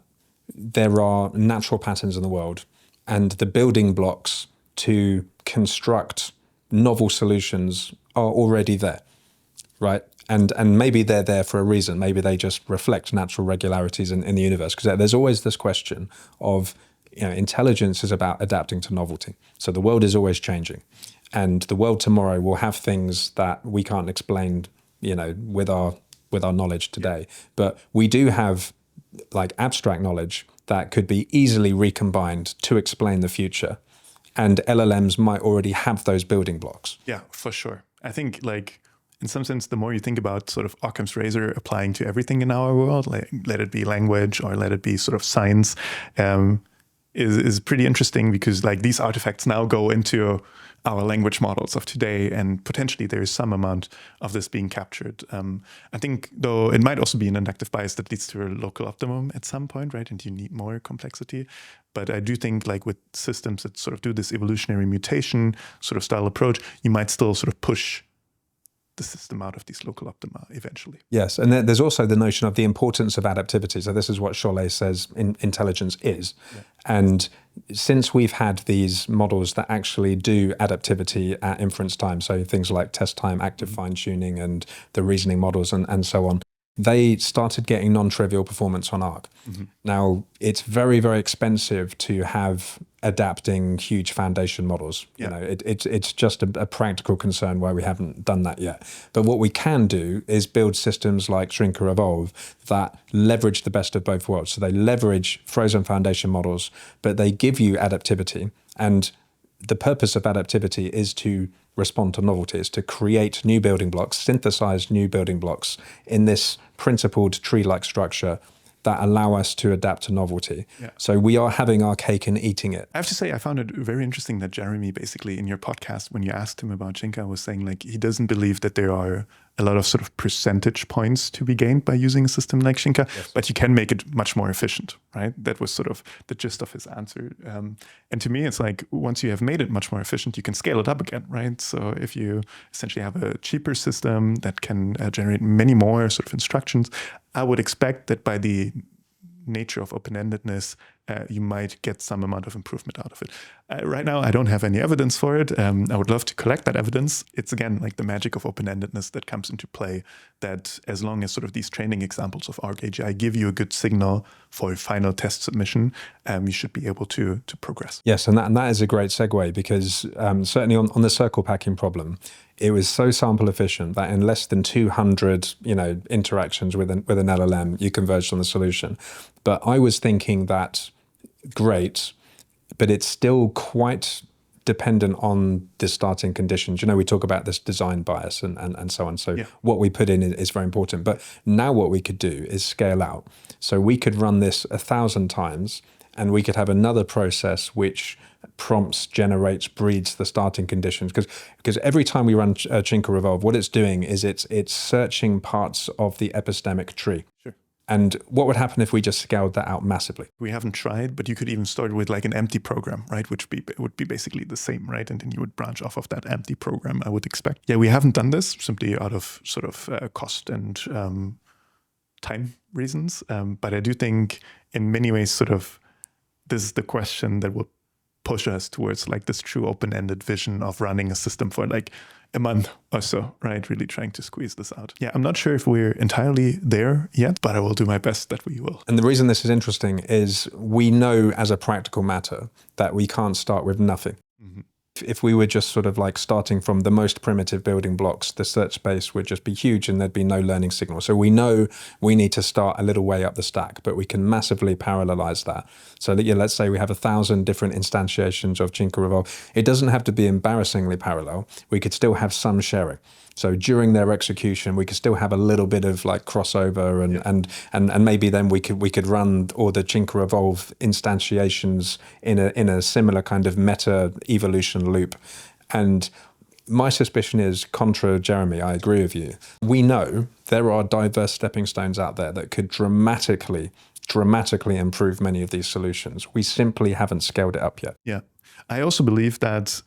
there are natural patterns in the world, and the building blocks to construct novel solutions are already there, right? And maybe they're there for a reason. Maybe they just reflect natural regularities in the universe. Because there's always this question of, intelligence is about adapting to novelty. So the world is always changing, and the world tomorrow will have things that we can't explain, with our knowledge today. But we do have like abstract knowledge that could be easily recombined to explain the future. And LLMs might already have those building blocks. Yeah, for sure. I think like in some sense, the more you think about sort of Occam's razor applying to everything in our world, like let it be language or let it be sort of science, is pretty interesting, because like these artifacts now go into our language models of today, and potentially there is some amount of this being captured. I think, though, it might also be an inductive bias that leads to a local optimum at some point, right? And you need more complexity. But I do think like with systems that sort of do this evolutionary mutation sort of style approach, you might still sort of push the system out of these local optima eventually. Yes, and there's also the notion of the importance of adaptivity. So this is what Cholet says intelligence is. Yeah. And since we've had these models that actually do adaptivity at inference time, so things like test time, active fine-tuning, and the reasoning models and so on, they started getting non-trivial performance on ARC. Mm-hmm. Now, it's very, very expensive to have adapting huge foundation models. Yeah. It's just a practical concern why we haven't done that yet. But what we can do is build systems like Shinka Evolve that leverage the best of both worlds. So they leverage frozen foundation models, but they give you adaptivity. And the purpose of adaptivity is to respond to novelties, to create new building blocks, synthesize new building blocks in this principled tree-like structure that allow us to adapt to novelty. Yeah. So we are having our cake and eating it. I have to say, I found it very interesting that Jeremy basically in your podcast, when you asked him about Shinka, was saying like he doesn't believe that there are a lot of sort of percentage points to be gained by using a system like Shinka, yes, but you can make it much more efficient, right? That was sort of the gist of his answer. And to me, it's like once you have made it much more efficient, you can scale it up again, right? So if you essentially have a cheaper system that can generate many more sort of instructions, I would expect that by the nature of open-endedness, you might get some amount of improvement out of it. Right now, I don't have any evidence for it. I would love to collect that evidence. It's again like the magic of open-endedness that comes into play, that as long as sort of these training examples of ARC-AGI give you a good signal for a final test submission, you should be able to progress. Yes, and that is a great segue, because certainly on the circle packing problem, it was so sample efficient that in less than 200 interactions with an LLM, you converged on the solution. But I was thinking that great, but it's still quite dependent on the starting conditions. We talk about this design bias and so on. So yeah, what we put in is very important. But now what we could do is scale out. So we could run this 1,000 times, and we could have another process which prompts, generates, breeds the starting conditions. Because every time we run Shinka Evolve, what it's doing is it's searching parts of the epistemic tree. Sure. And what would happen if we just scaled that out massively? We haven't tried, but you could even start with like an empty program, right? Which would be basically the same, right? And then you would branch off of that empty program, I would expect. Yeah, we haven't done this simply out of sort of cost and time reasons. But I do think in many ways sort of this is the question that will push us towards like this true open-ended vision of running a system for like a month or so, right? Really trying to squeeze this out. Yeah, I'm not sure if we're entirely there yet, but I will do my best that we will. And the reason this is interesting is we know as a practical matter that we can't start with nothing. Mm-hmm. If we were just sort of like starting from the most primitive building blocks, the search space would just be huge and there'd be no learning signal. So we know we need to start a little way up the stack, but we can massively parallelize that. So that, let's say we have 1,000 different instantiations of Shinka Evolve. It doesn't have to be embarrassingly parallel. We could still have some sharing. So during their execution, we could still have a little bit of like crossover, and maybe then we could run all the Shinka Evolve instantiations in a similar kind of meta evolution loop. And my suspicion is, contra Jeremy, I agree with you. We know there are diverse stepping stones out there that could dramatically improve many of these solutions. We simply haven't scaled it up yet. Yeah, I also believe that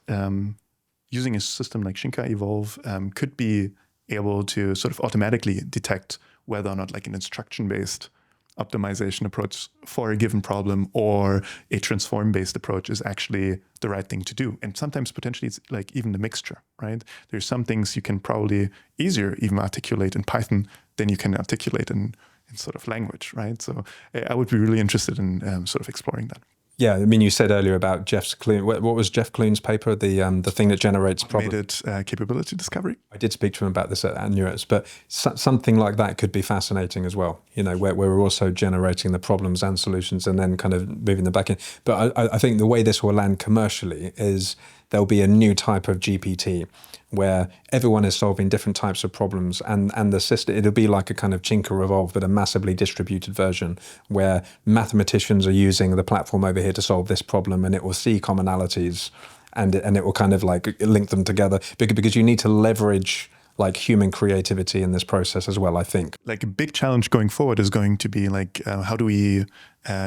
using a system like Shinka Evolve could be able to sort of automatically detect whether or not like an instruction-based optimization approach for a given problem or a transform-based approach is actually the right thing to do. And sometimes potentially it's like even the mixture, right? There's some things you can probably easier even articulate in Python than you can articulate in sort of language, right? So I would be really interested in sort of exploring that. Yeah, I mean, you said earlier about Jeff's Clune. What was Jeff Clune's paper? The thing that generates Automated capability discovery. I did speak to him about this at Nuance, but something like that could be fascinating as well. You know, where we're also generating the problems and solutions and then kind of moving them back in. But I think the way this will land commercially is there'll be a new type of GPT where everyone is solving different types of problems, and the system, it'll be like a kind of Shinka Evolve, but a massively distributed version where mathematicians are using the platform over here to solve this problem, and it will see commonalities and it will kind of like link them together, because you need to leverage like human creativity in this process as well, I think. Like a big challenge going forward is going to be like, how do we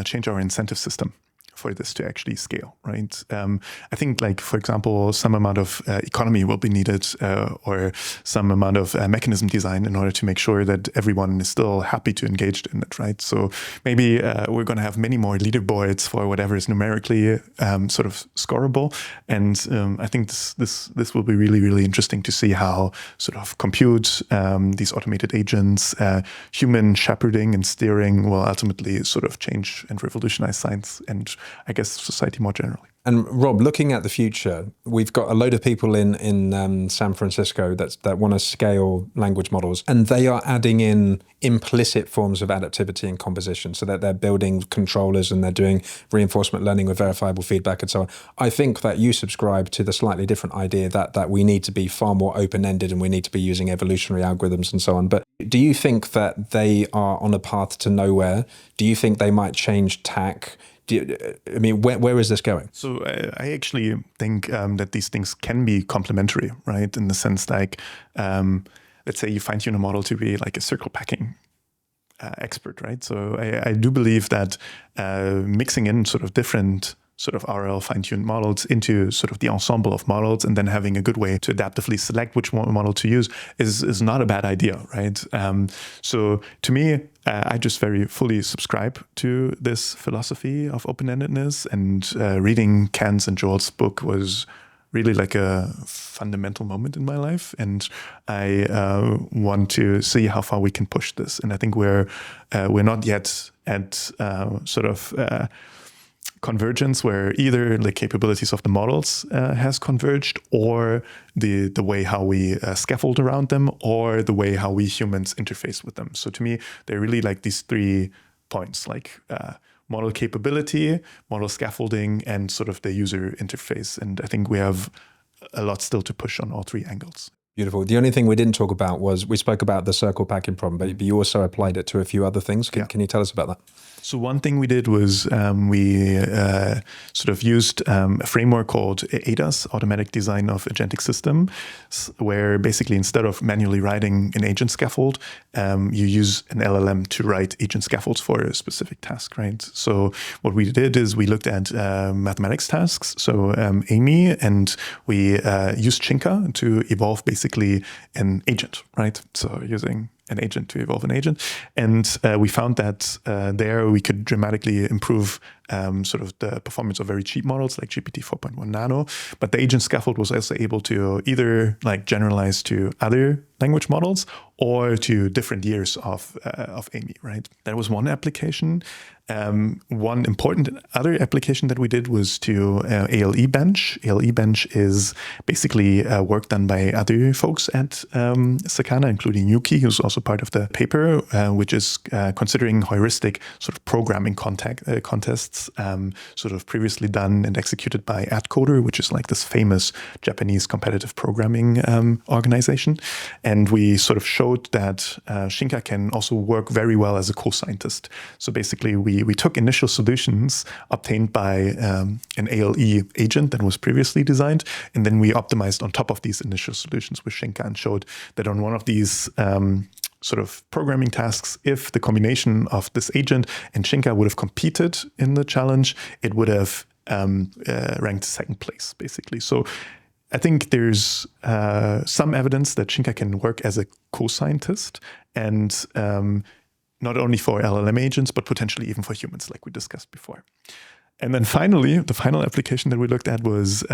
change our incentive system for this to actually scale, right? I think, like, for example, some amount of economy will be needed, or some amount of mechanism design in order to make sure that everyone is still happy to engage in it, right? So maybe we're going to have many more leaderboards for whatever is numerically sort of scoreable, and I think this will be really, really interesting to see how sort of compute, these automated agents, human shepherding and steering will ultimately sort of change and revolutionize science and, I guess, society more generally. And Rob, looking at the future, we've got a load of people in San Francisco that want to scale language models, and they are adding in implicit forms of adaptivity and composition, so that they're building controllers and they're doing reinforcement learning with verifiable feedback and so on. I think that you subscribe to the slightly different idea that we need to be far more open-ended and we need to be using evolutionary algorithms and so on. But do you think that they are on a path to nowhere? Do you think they might change tack? I mean, where is this going? So I actually think that these things can be complementary, right? In the sense, like, let's say you fine-tune a model to be like a circle packing expert, right? So I do believe that mixing in sort of different sort of RL fine-tuned models into sort of the ensemble of models and then having a good way to adaptively select which model to use is not a bad idea, right? So to me, I just very fully subscribe to this philosophy of open-endedness, and reading Ken's and Joel's book was really like a fundamental moment in my life, and I want to see how far we can push this. And I think we're not yet at sort of convergence where either the capabilities of the models has converged, or the way how we scaffold around them, or the way how we humans interface with them. So to me, they're really like these 3 points, like model capability, model scaffolding, and sort of the user interface. And I think we have a lot still to push on all 3 angles. Beautiful. The only thing we didn't talk about was, we spoke about the circle packing problem, but you also applied it to a few other things. Can you tell us about that? So one thing we did was we sort of used a framework called ADAS, Automatic Design of Agentic System, where basically instead of manually writing an agent scaffold, you use an LLM to write agent scaffolds for a specific task, right? So what we did is we looked at mathematics tasks, so Amy, and we used Shinka to evolve basically an agent, right? So using an agent to evolve an agent. And we found that there we could dramatically improve sort of the performance of very cheap models like GPT 4.1 Nano. But the agent scaffold was also able to either like generalize to other language models or to different years of Amy, right? That was one application. One important other application that we did was to ALE Bench. ALE Bench is basically work done by other folks at Sakana, including Yuki, who's also part of the paper, which is considering heuristic sort of programming contests, sort of previously done and executed by AdCoder, which is like this famous Japanese competitive programming organization. And we sort of showed that Shinka can also work very well as a co-scientist. So basically, we took initial solutions obtained by an ALE agent that was previously designed, and then we optimized on top of these initial solutions with Shinka and showed that on one of these sort of programming tasks, if the combination of this agent and Shinka would have competed in the challenge, it would have ranked second place, basically. So I think there's some evidence that Shinka can work as a co-scientist, and not only for LLM agents, but potentially even for humans, like we discussed before. And then finally, the final application that we looked at was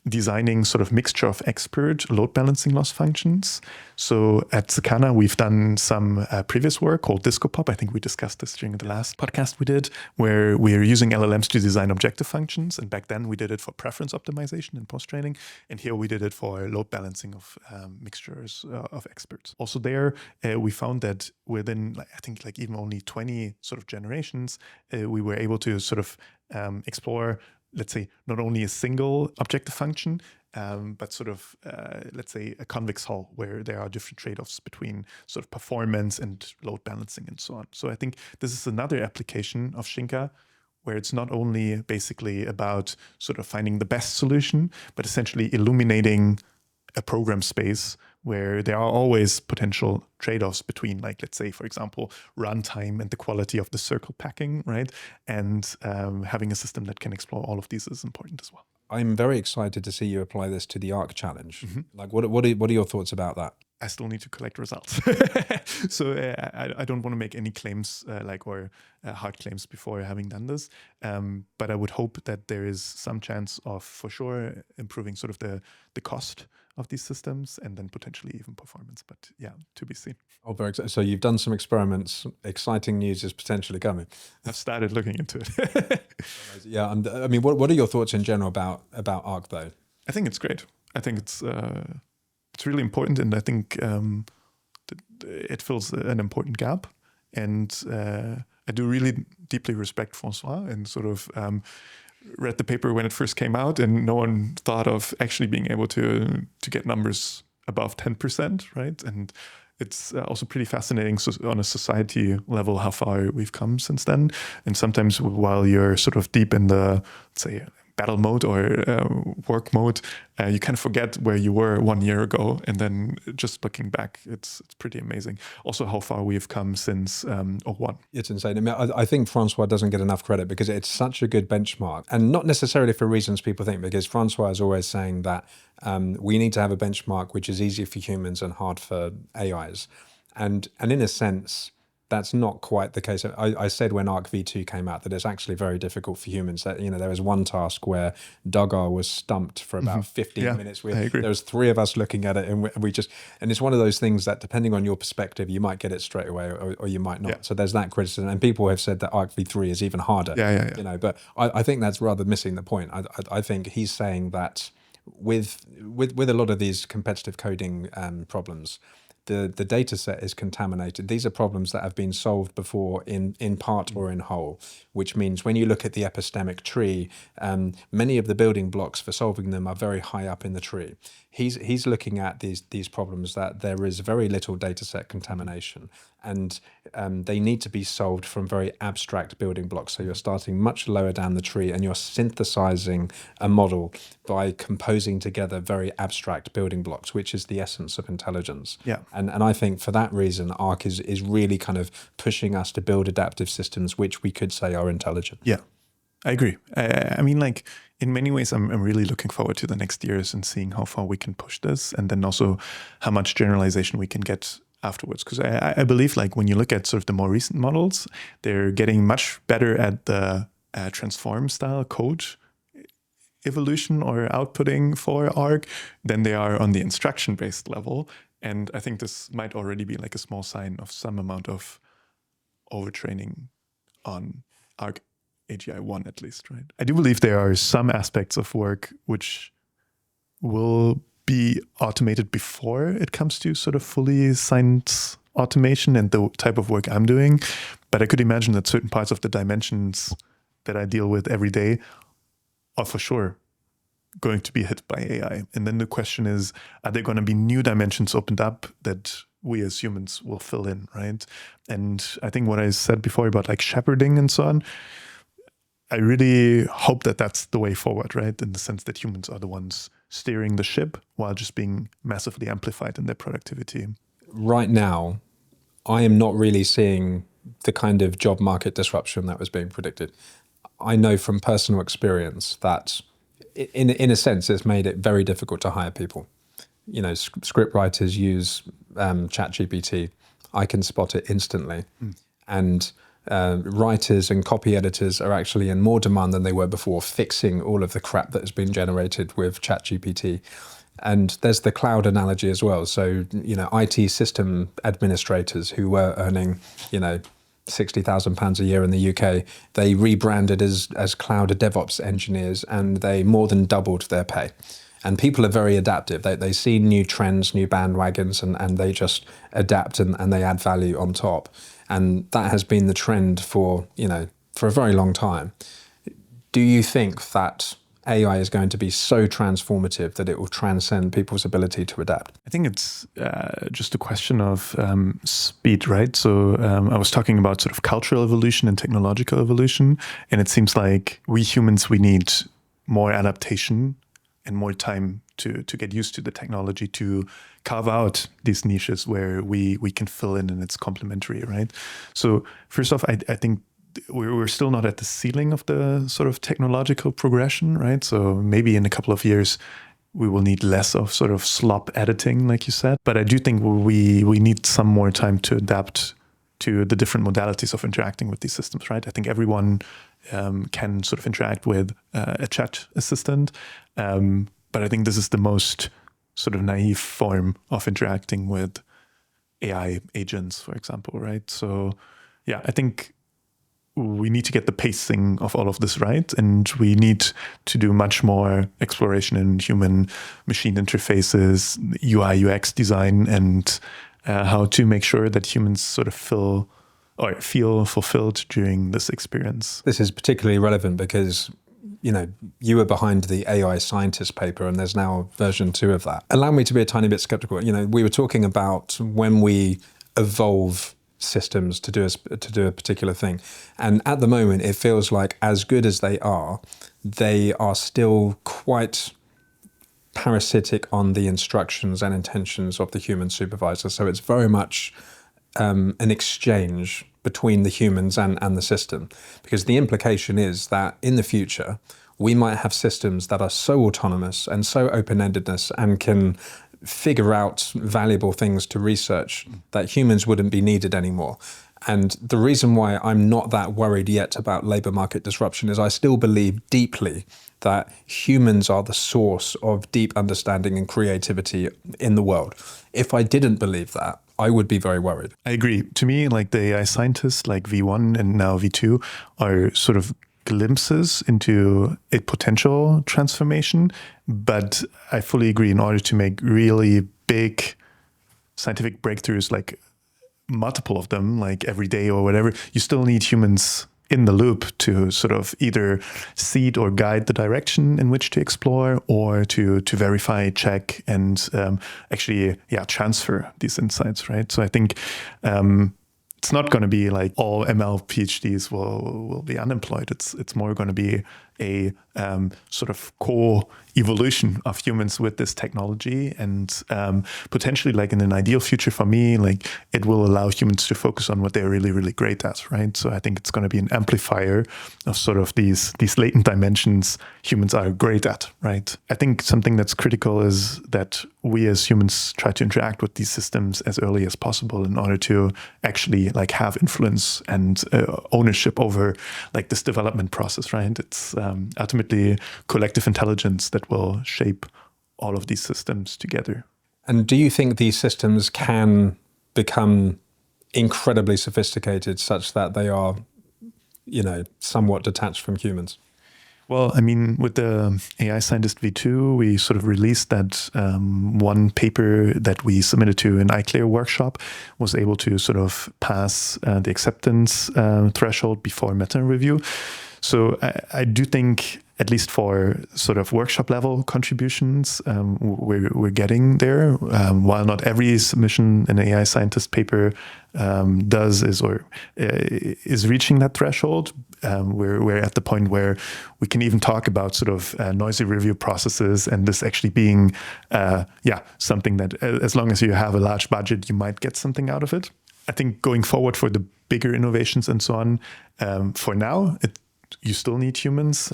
designing sort of mixture of expert load balancing loss functions. So at Sakana, we've done some previous work called Disco Pop. I think we discussed this during the last podcast we did, where we are using LLMs to design objective functions. And back then we did it for preference optimization and post-training. And here we did it for load balancing of mixtures of experts. Also there, we found that within, I think like even only 20 sort of generations, we were able to sort of explore, let's say, not only a single objective function, but sort of, let's say, a convex hull where there are different trade-offs between sort of performance and load balancing and so on. So I think this is another application of Shinka where it's not only basically about sort of finding the best solution, but essentially illuminating a program space where there are always potential trade-offs between, like, let's say, for example, runtime and the quality of the circle packing, right? And having a system that can explore all of these is important as well. I'm very excited to see you apply this to the ARC challenge. Like, what are your thoughts about that? I still need to collect results. So I don't want to make any claims or hard claims before having done this. But I would hope that there is some chance of, for sure, improving sort of the cost of these systems and then potentially even performance. But yeah, to be seen. Oh, very exciting. So you've done some experiments. Exciting news is potentially coming. I've started looking into it. Yeah. I mean, what are your thoughts in general about ARC, though? I think it's great. I think it's really important, and I think it fills an important gap. And I do really deeply respect Francois and sort of read the paper when it first came out, and no one thought of actually being able to get numbers above 10%, right? And it's also pretty fascinating on a society level how far we've come since then. And sometimes while you're sort of deep in the, let's say, battle mode or work mode, you kind of forget where you were 1 year ago. And then just looking back, it's pretty amazing. Also how far we've come since '01. It's insane. I mean, I think Francois doesn't get enough credit because it's such a good benchmark, and not necessarily for reasons people think, because Francois is always saying that we need to have a benchmark which is easy for humans and hard for AIs. And in a sense, that's not quite the case. I said when ARC v2 came out that it's actually very difficult for humans. That, you know, there was one task where Duggar was stumped for about 15 minutes. There was 3 of us looking at it, and and it's one of those things that depending on your perspective, you might get it straight away or you might not. Yeah. So there's that criticism, and people have said that ARC v3 is even harder. You know, but I think that's rather missing the point. I think he's saying that with a lot of these competitive coding problems, the data set is contaminated. These are problems that have been solved before in part or in whole, which means when you look at the epistemic tree, many of the building blocks for solving them are very high up in the tree. He's looking at these problems that there is very little data set contamination, and they need to be solved from very abstract building blocks. So you're starting much lower down the tree and you're synthesizing a model by composing together very abstract building blocks, which is the essence of intelligence. Yeah. And I think for that reason, ARC is really kind of pushing us to build adaptive systems which we could say are intelligent. Yeah, I agree. I mean, like, in many ways, I'm really looking forward to the next years and seeing how far we can push this, and then also how much generalization we can get afterwards. Because I believe, like, when you look at sort of the more recent models, they're getting much better at the transform style code evolution or outputting for ARC than they are on the instruction-based level. And I think this might already be like a small sign of some amount of overtraining on ARC-AGI 1 at least, right? I do believe there are some aspects of work which will be automated before it comes to sort of fully science automation and the type of work I'm doing. But I could imagine that certain parts of the dimensions that I deal with every day are for sure going to be hit by AI. And then the question is, are there going to be new dimensions opened up that we as humans will fill in, right? And I think what I said before about like shepherding and so on, I really hope that that's the way forward, right? In the sense that humans are the ones steering the ship while just being massively amplified in their productivity. Right now, I am not really seeing the kind of job market disruption that was being predicted. I know from personal experience that in a sense, it's made it very difficult to hire people. You know, script writers use ChatGPT. I can spot it instantly. And writers and copy editors are actually in more demand than they were before, fixing all of the crap that has been generated with ChatGPT. And there's the cloud analogy as well. So, IT system administrators who were earning, £60,000 a year in the UK, they rebranded as cloud DevOps engineers, and they more than doubled their pay. And people are very adaptive. They see new trends, new bandwagons, and they just adapt and they add value on top. And that has been the trend for a very long time. Do you think that AI is going to be so transformative that it will transcend people's ability to adapt? I think it's just a question of speed, right? So I was talking about sort of cultural evolution and technological evolution, and it seems like we humans, we need more adaptation and more time to get used to the technology, to carve out these niches where we can fill in and it's complementary, right? So first off, I think we're still not at the ceiling of the sort of technological progression, right? So maybe in a couple of years, we will need less of sort of slop editing, like you said. But I do think we need some more time to adapt to the different modalities of interacting with these systems, right? I think everyone can sort of interact with a chat assistant. But I think this is the most sort of naive form of interacting with AI agents, for example, right? So yeah, I think we need to get the pacing of all of this right, and we need to do much more exploration in human-machine interfaces, UI, UX design, and how to make sure that humans sort of feel fulfilled during this experience. This is particularly relevant because you were behind the AI scientist paper, and there's now version 2 of that. Allow me to be a tiny bit skeptical. We were talking about when we evolve systems to do a particular thing, and at the moment it feels like, as good as they are still quite parasitic on the instructions and intentions of the human supervisor. So it's very much an exchange between the humans and the system, because the implication is that in the future we might have systems that are so autonomous and so open-endedness and can figure out valuable things to research that humans wouldn't be needed anymore. And the reason why I'm not that worried yet about labour market disruption is I still believe deeply that humans are the source of deep understanding and creativity in the world. If I didn't believe that, I would be very worried. I agree. To me, like the AI scientists, like V1 and now V2, are sort of glimpses into a potential transformation. But I fully agree, in order to make really big scientific breakthroughs, like multiple of them, like every day or whatever, you still need humans in the loop to sort of either seed or guide the direction in which to explore, or to verify, check, and actually transfer these insights, right? So I think it's not going to be like all ML PhDs will be unemployed. It's more going to be a sort of co-evolution of humans with this technology, and potentially, like in an ideal future for me, like it will allow humans to focus on what they're really, really great at, right? So I think it's going to be an amplifier of sort of these latent dimensions humans are great at, right? I think something that's critical is that we as humans try to interact with these systems as early as possible in order to actually like have influence and ownership over like this development process, right? It's ultimately collective intelligence that will shape all of these systems together. And do you think these systems can become incredibly sophisticated such that they are, somewhat detached from humans? Well, I mean, with the AI Scientist V2, we sort of released that one paper that we submitted to an iClear workshop was able to sort of pass the acceptance threshold before meta review. So I do think, at least for sort of workshop level contributions, we're getting there. While not every submission in an AI scientist paper is reaching that threshold, we're at the point where we can even talk about sort of noisy review processes, and this actually being something that, as long as you have a large budget, you might get something out of it. I think going forward for the bigger innovations and so on, for now, you still need humans,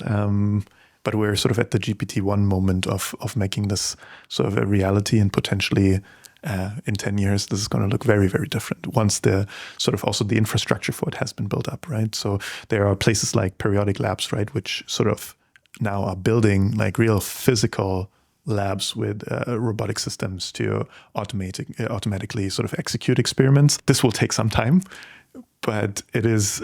but we're sort of at the GPT-1 moment of making this sort of a reality and potentially in 10 years, this is going to look very, very different once the sort of also the infrastructure for it has been built up, right? So there are places like periodic labs, right, which sort of now are building like real physical labs with robotic systems to automatically sort of execute experiments. This will take some time, but it is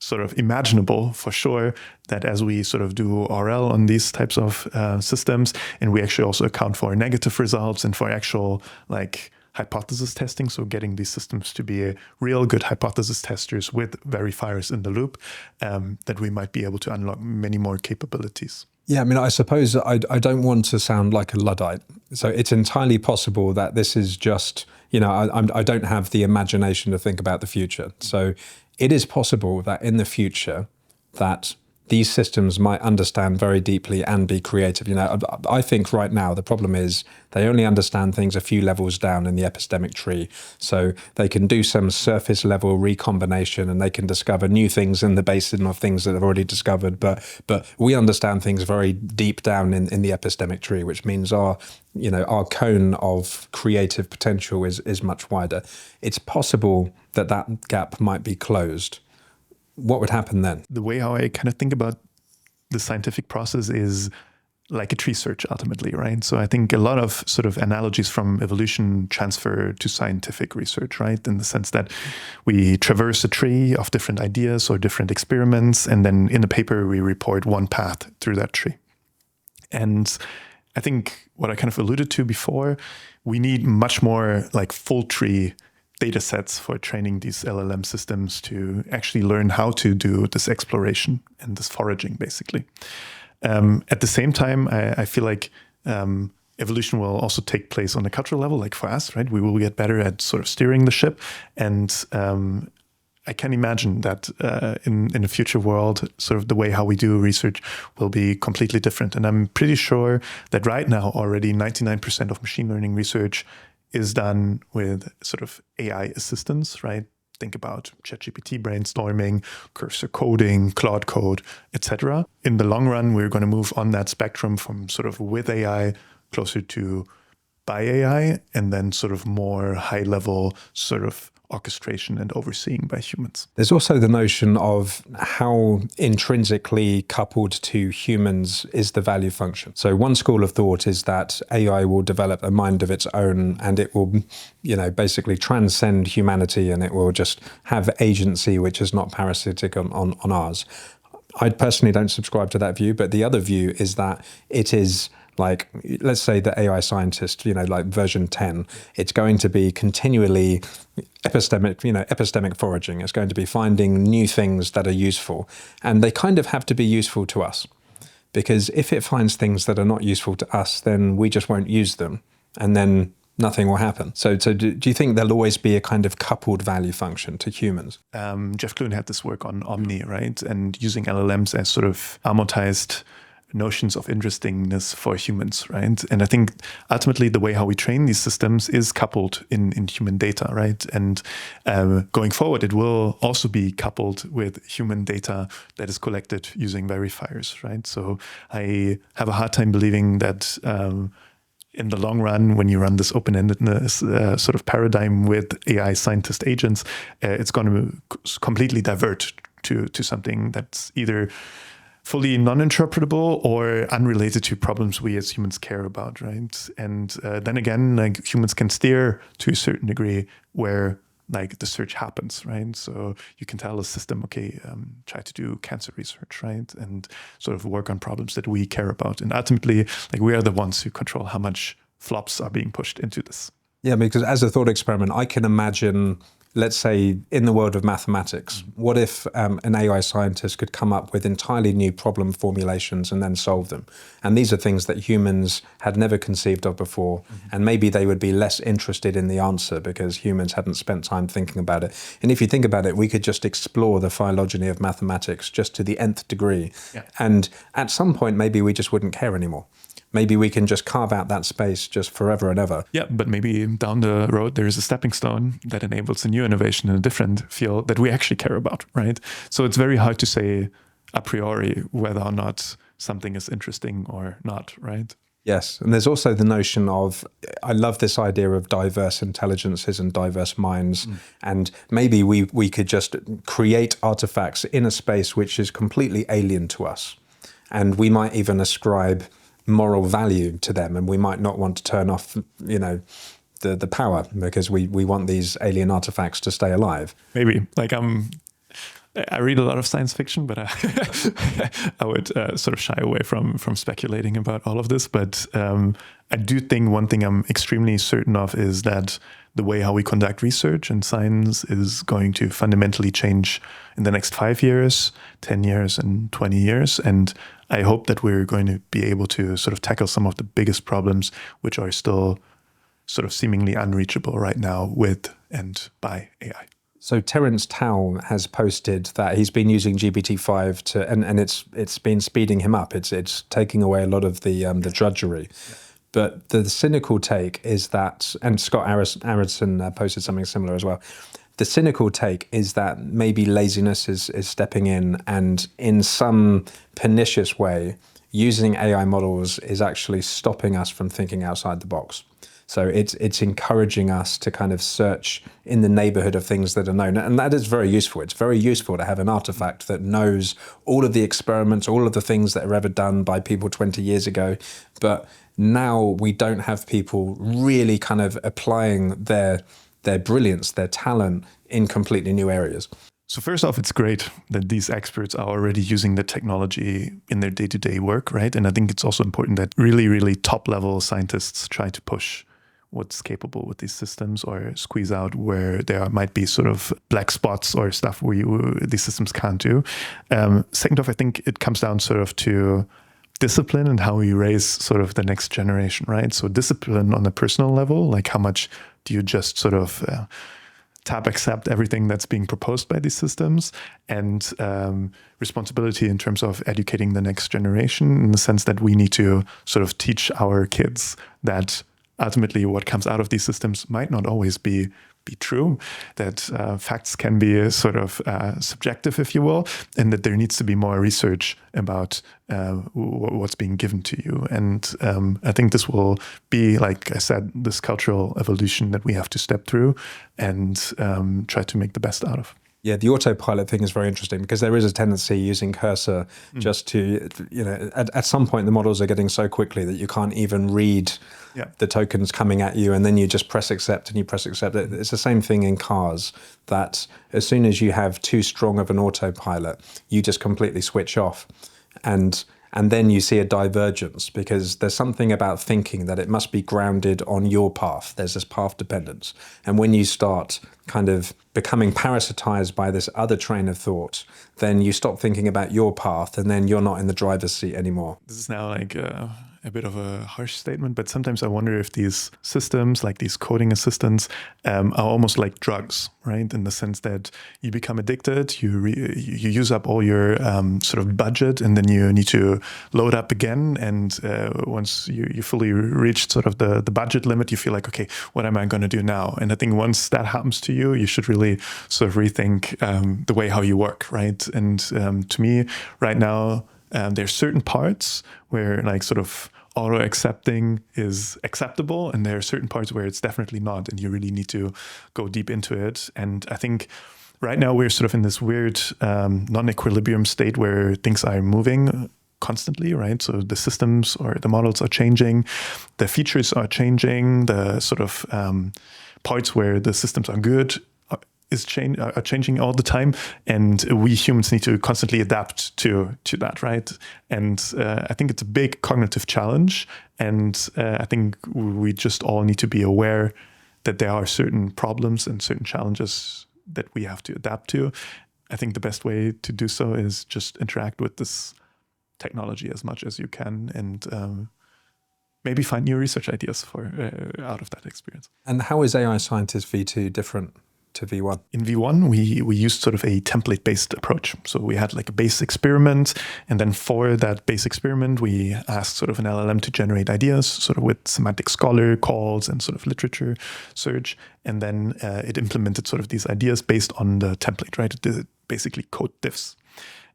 sort of imaginable for sure that as we sort of do RL on these types of systems, and we actually also account for negative results and for actual like hypothesis testing, so getting these systems to be a real good hypothesis testers with verifiers in the loop, that we might be able to unlock many more capabilities. Yeah, I mean, I suppose I don't want to sound like a Luddite. So it's entirely possible that this is just, you know, I don't have the imagination to think about the future. So it is possible that in the future that these systems might understand very deeply and be creative. You know, I think right now the problem is they only understand things a few levels down in the epistemic tree. So they can do some surface level recombination and they can discover new things in the basin of things that they've already discovered. But we understand things very deep down in the epistemic tree, which means our cone of creative potential is much wider. It's possible that that gap might be closed. What would happen then? The way how I kind of think about the scientific process is like a tree search ultimately, right? So I think a lot of sort of analogies from evolution transfer to scientific research, right? In the sense that we traverse a tree of different ideas or different experiments, and then in a paper we report one path through that tree. And I think what I kind of alluded to before, we need much more like full tree data sets for training these LLM systems to actually learn how to do this exploration and this foraging, basically. At the same time, I feel like evolution will also take place on a cultural level, like for us, right? We will get better at sort of steering the ship. And I can imagine that in a future world, sort of the way how we do research will be completely different. And I'm pretty sure that right now already 99% of machine learning research is done with sort of AI assistance, right? Think about ChatGPT brainstorming, cursor coding, Claude code, etc. In the long run, we're going to move on that spectrum from sort of with AI closer to by AI, and then sort of more high level sort of orchestration and overseeing by humans. There's also the notion of how intrinsically coupled to humans is the value function. So one school of thought is that AI will develop a mind of its own and it will, basically transcend humanity and it will just have agency which is not parasitic on ours. I personally don't subscribe to that view, but the other view is that it is like, let's say the AI scientist, like version 10, it's going to be continually epistemic foraging. It's going to be finding new things that are useful. And they kind of have to be useful to us. Because if it finds things that are not useful to us, then we just won't use them. And then nothing will happen. So do you think there'll always be a kind of coupled value function to humans? Jeff Clune had this work on Omni, right? And using LLMs as sort of amortized notions of interestingness for humans, right? And I think ultimately the way how we train these systems is coupled in human data, right? And going forward, it will also be coupled with human data that is collected using verifiers, right? So I have a hard time believing that in the long run, when you run this open-endedness sort of paradigm with AI scientist agents, it's going to completely divert to something that's either fully non-interpretable or unrelated to problems we as humans care about, right? And then again, like humans can steer to a certain degree where like the search happens, right? So you can tell a system, okay, try to do cancer research, right? And sort of work on problems that we care about. And ultimately, like we are the ones who control how much flops are being pushed into this. Yeah, because as a thought experiment, I can imagine, let's say, in the world of mathematics, what if an AI scientist could come up with entirely new problem formulations and then solve them? And these are things that humans had never conceived of before. And maybe they would be less interested in the answer because humans hadn't spent time thinking about it. And if you think about it, we could just explore the phylogeny of mathematics just to the nth degree. Yeah. And at some point, maybe we just wouldn't care anymore. Maybe we can just carve out that space just forever and ever. Yeah, but maybe down the road, there is a stepping stone that enables a new innovation in a different field that we actually care about, right? So it's very hard to say a priori whether or not something is interesting or not, right? Yes, and there's also the notion of, I love this idea of diverse intelligences and diverse minds, and maybe we could just create artifacts in a space which is completely alien to us, and we might even ascribe moral value to them, and we might not want to turn off, the power because we want these alien artifacts to stay alive. Maybe, like, I read a lot of science fiction, but I would sort of shy away from speculating about all of this. But I do think one thing I'm extremely certain of is that the way how we conduct research and science is going to fundamentally change in the next 5 years, 10 years, and 20 years. And I hope that we're going to be able to sort of tackle some of the biggest problems, which are still sort of seemingly unreachable right now with and by AI. So Terence Tao has posted that he's been using GPT-5 to, and it's been speeding him up. It's taking away a lot of the drudgery. But the cynical take is that, and Scott Aronson posted something similar as well. The cynical take is that maybe laziness is stepping in, and in some pernicious way, using AI models is actually stopping us from thinking outside the box. So it's encouraging us to kind of search in the neighborhood of things that are known. And that is very useful. It's very useful to have an artifact that knows all of the experiments, all of the things that are ever done by people 20 years ago. But now we don't have people really kind of applying their brilliance, their talent in completely new areas. So first off, it's great that these experts are already using the technology in their day-to-day work, right? And I think it's also important that really, really top-level scientists try to push what's capable with these systems or squeeze out where there might be sort of black spots or stuff where these systems can't do. Second off, I think it comes down sort of to discipline and how we raise sort of the next generation, right? So discipline on a personal level, like how much do you just sort of accept everything that's being proposed by these systems, and responsibility in terms of educating the next generation, in the sense that we need to sort of teach our kids that ultimately what comes out of these systems might not always be true, that facts can be sort of subjective, if you will, and that there needs to be more research about what's being given to you. And I think this will be, like I said, this cultural evolution that we have to step through and try to make the best out of. Yeah, the autopilot thing is very interesting because there is a tendency using cursor just to, at some point the models are getting so quickly that you can't even read the tokens coming at you, and then you just press accept and you press accept. It's the same thing in cars, that as soon as you have too strong of an autopilot, you just completely switch off. And then you see a divergence because there's something about thinking that it must be grounded on your path. There's this path dependence. And when you start kind of becoming parasitized by this other train of thought, then you stop thinking about your path, and then you're not in the driver's seat anymore. This is now like a bit of a harsh statement, but sometimes I wonder if these systems, like these coding assistants, are almost like drugs, right? In the sense that you become addicted, you use up all your sort of budget, and then you need to load up again. And once you fully reach sort of the budget limit, you feel like, okay, what am I going to do now? And I think once that happens to you, you should really sort of rethink the way how you work, right? And to me, right now, there's certain parts where like sort of auto-accepting is acceptable, and there are certain parts where it's definitely not, and you really need to go deep into it. And I think right now we're sort of in this weird non-equilibrium state where things are moving constantly, right? So the systems or the models are changing, the features are changing, the sort of parts where the systems are good are changing all the time, and we humans need to constantly adapt to that, right? And I think it's a big cognitive challenge, and I think we just all need to be aware that there are certain problems and certain challenges that we have to adapt to. I think the best way to do so is just interact with this technology as much as you can, and maybe find new research ideas for out of that experience. And how is AI Scientist V2 different to V1? In V1, we used sort of a template-based approach. So we had like a base experiment, and then for that base experiment, we asked sort of an LLM to generate ideas, sort of with semantic scholar calls and sort of literature search. And then it implemented sort of these ideas based on the template, right? It did basically code diffs.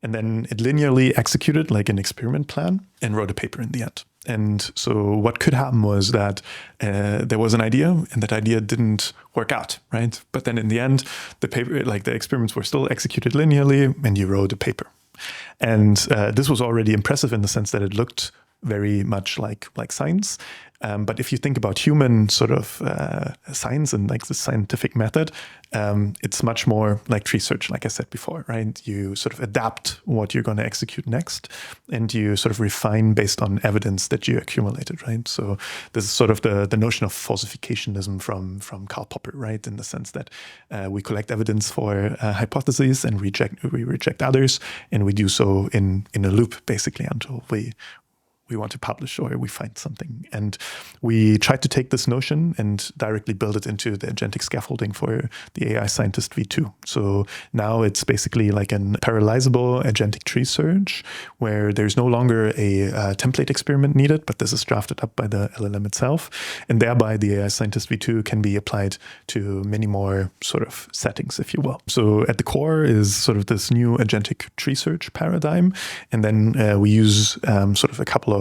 And then it linearly executed like an experiment plan and wrote a paper in the end. And so what could happen was that there was an idea and that idea didn't work out, right? But then in the end, the paper, like the experiments were still executed linearly and you wrote a paper. And this was already impressive in the sense that it looked very much like science. But if you think about human sort of science and like the scientific method, it's much more like tree search, like I said before, right? You sort of adapt what you're going to execute next and you sort of refine based on evidence that you accumulated, right? So this is sort of the notion of falsificationism from Karl Popper, right? In the sense that we collect evidence for hypotheses and we reject others, and we do so in a loop basically until we want to publish or we find something. And we tried to take this notion and directly build it into the agentic scaffolding for the AI Scientist V2. So now it's basically like an parallelizable agentic tree search where there's no longer a template experiment needed, but this is drafted up by the LLM itself. And thereby the AI Scientist V2 can be applied to many more sort of settings, if you will. So at the core is sort of this new agentic tree search paradigm. And then we use sort of a couple of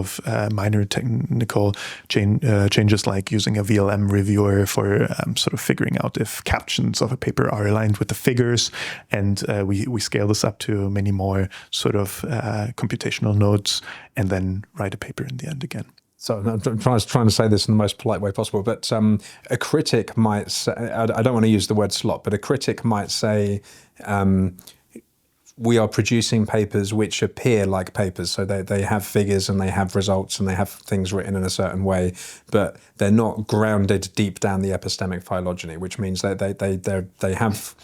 minor technical changes, like using a VLM reviewer for sort of figuring out if captions of a paper are aligned with the figures. And we scale this up to many more sort of computational nodes and then write a paper in the end again. So I'm trying to say this in the most polite way possible, but a critic might say, I don't want to use the word slop, but a critic might say, we are producing papers which appear like papers. So they have figures and they have results and they have things written in a certain way, but they're not grounded deep down the epistemic phylogeny, which means that they have,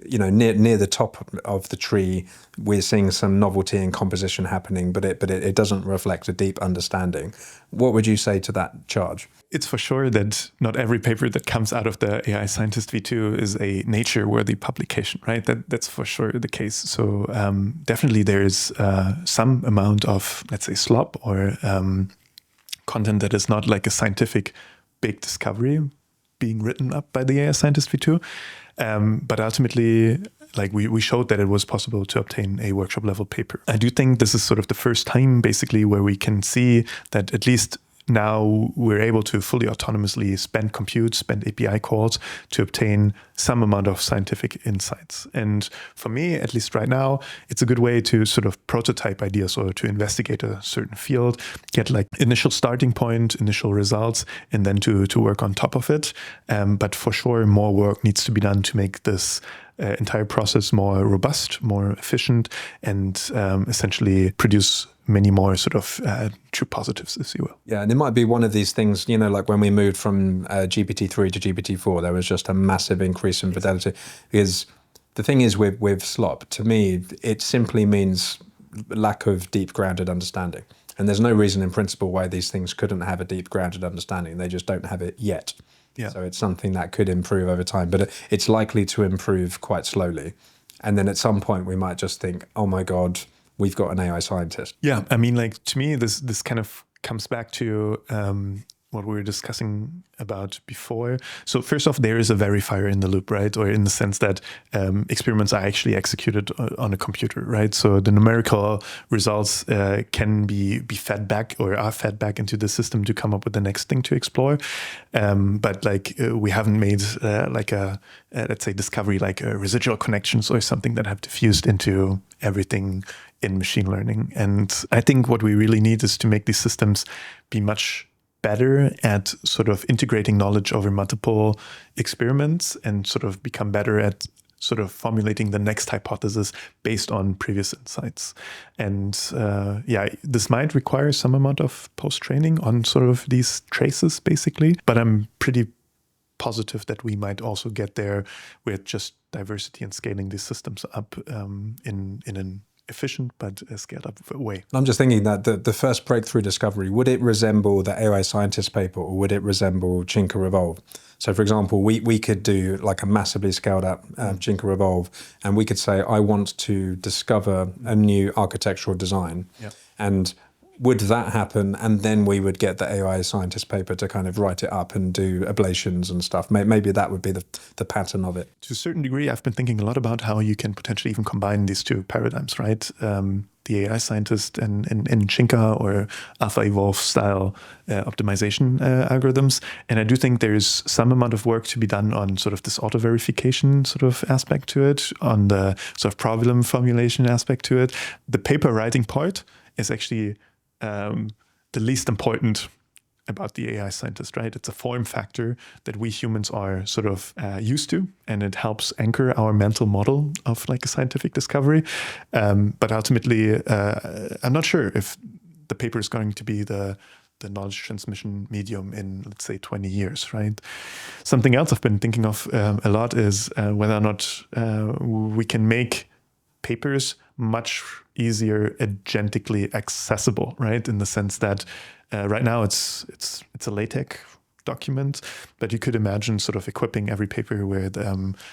you know, near the top of the tree, we're seeing some novelty and composition happening, but it doesn't reflect a deep understanding. What would you say to that charge? It's for sure that not every paper that comes out of the AI Scientist V2 is a Nature-worthy publication, right? That's for sure the case. So definitely there is some amount of, let's say, slop or content that is not like a scientific big discovery being written up by the AI Scientist V2. But ultimately, like we showed that it was possible to obtain a workshop level paper. I do think this is sort of the first time basically where we can see that at least now we're able to fully autonomously spend compute, spend API calls to obtain some amount of scientific insights. And for me, at least right now, it's a good way to sort of prototype ideas or to investigate a certain field, get like initial starting point, initial results, and then to work on top of it. But for sure, more work needs to be done to make this entire process more robust, more efficient, and essentially produce many more sort of true positives, if you will. Yeah, and it might be one of these things, you know, like when we moved from GPT-3 to GPT-4, there was just a massive increase in fidelity. Because the thing is with Slop, to me, it simply means lack of deep grounded understanding. And there's no reason in principle why these things couldn't have a deep grounded understanding. They just don't have it yet. Yeah. So it's something that could improve over time, but it's likely to improve quite slowly. And then at some point we might just think, oh my God, we've got an AI scientist. Yeah, I mean, like to me, this kind of comes back to what we were discussing about before. So first off, there is a verifier in the loop, right? Or in the sense that experiments are actually executed on a computer, right? So the numerical results can be fed back or are fed back into the system to come up with the next thing to explore. But like we haven't made like a let's say discovery like residual connections or something that have diffused into everything in machine learning. And I think what we really need is to make these systems be much better at sort of integrating knowledge over multiple experiments and sort of become better at sort of formulating the next hypothesis based on previous insights. And yeah, this might require some amount of post-training on sort of these traces, basically. But I'm pretty positive that we might also get there with just diversity and scaling these systems up in an efficient but scaled up way. I'm just thinking that the first breakthrough discovery, would it resemble the AI scientist paper or would it resemble Shinka Evolve? So for example, we could do like a massively scaled up Shinka Evolve, and we could say, I want to discover a new architectural design. Yeah. And would that happen, and then we would get the AI scientist paper to kind of write it up and do ablations and stuff? Maybe that would be the pattern of it. To a certain degree, I've been thinking a lot about how you can potentially even combine these two paradigms, right? The AI scientist and Shinka or AlphaEvolve style optimization algorithms. And I do think there's some amount of work to be done on sort of this auto-verification sort of aspect to it, on the sort of problem formulation aspect to it. The paper writing part is actually the least important about the AI scientist, right? It's a form factor that we humans are sort of used to, and it helps anchor our mental model of like a scientific discovery. But ultimately, I'm not sure if the paper is going to be the knowledge transmission medium in, let's say, 20 years, right? Something else I've been thinking of a lot is whether or not we can make papers much easier agentically accessible, right? In the sense that right now it's a LaTeX document, but you could imagine sort of equipping every paper with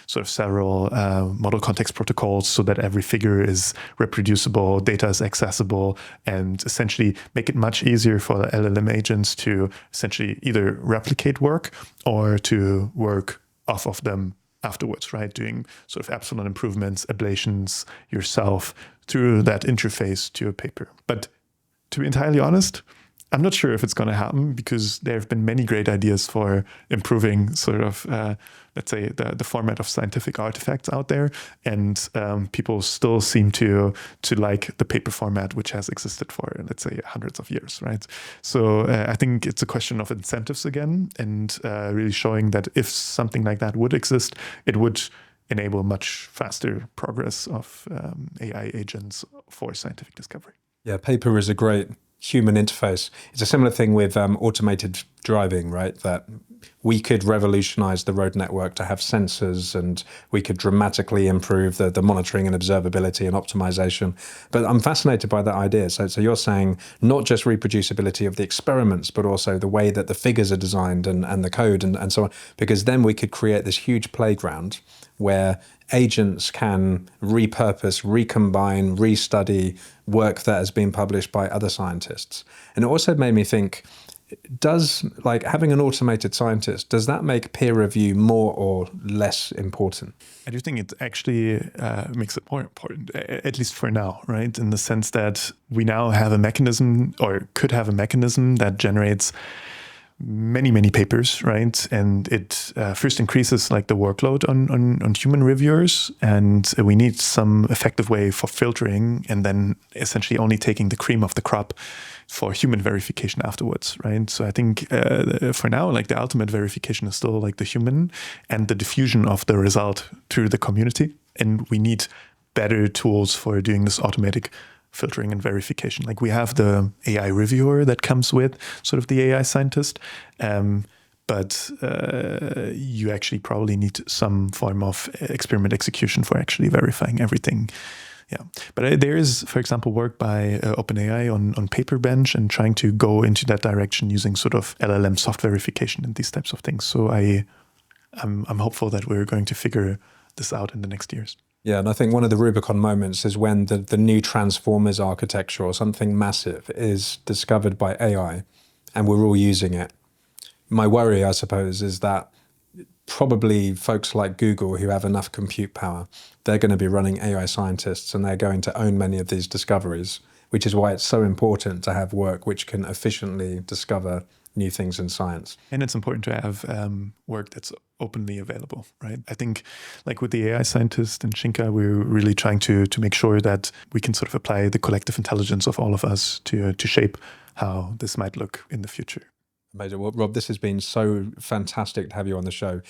sort of several model context protocols so that every figure is reproducible, data is accessible, and essentially make it much easier for the LLM agents to essentially either replicate work or to work off of them afterwards, right? Doing sort of epsilon improvements, ablations yourself through that interface to your paper. But to be entirely honest, I'm not sure if it's going to happen, because there have been many great ideas for improving sort of, let's say, the format of scientific artifacts out there. And people still seem to like the paper format, which has existed for, let's say, hundreds of years, right? So I think it's a question of incentives again, and really showing that if something like that would exist, it would enable much faster progress of AI agents for scientific discovery. Yeah, paper is a great human interface. It's a similar thing with automated driving, right? That we could revolutionize the road network to have sensors, and we could dramatically improve the monitoring and observability and optimization. But I'm fascinated by that idea. So you're saying not just reproducibility of the experiments, but also the way that the figures are designed and the code and so on, because then we could create this huge playground where agents can repurpose, recombine, restudy work that has been published by other scientists. And it also made me think, does, like, having an automated scientist, does that make peer review more or less important? I do think it actually makes it more important, at least for now, right? In the sense that we now have a mechanism, or could have a mechanism, that generates many papers, right? And it first increases like the workload on human reviewers, and we need some effective way for filtering, and then essentially only taking the cream of the crop for human verification afterwards, right? So I think for now, like, the ultimate verification is still like the human and the diffusion of the result through the community, and we need better tools for doing this automatic filtering and verification. Like, we have the AI reviewer that comes with sort of the AI scientist, but you actually probably need some form of experiment execution for actually verifying everything. Yeah, but there is, for example, work by OpenAI on Paperbench and trying to go into that direction using sort of LLM soft verification and these types of things. So I'm hopeful that we're going to figure this out in the next years. Yeah, and I think one of the Rubicon moments is when the new Transformers architecture or something massive is discovered by AI and we're all using it. My worry, I suppose, is that probably folks like Google, who have enough compute power, they're going to be running AI scientists, and they're going to own many of these discoveries, which is why it's so important to have work which can efficiently discover new things in science. And it's important to have work that's openly available, right? I think, like with the AI scientist and Shinka, we're really trying to make sure that we can sort of apply the collective intelligence of all of us to shape how this might look in the future. Amazing. Well, Rob, this has been so fantastic to have you on the show.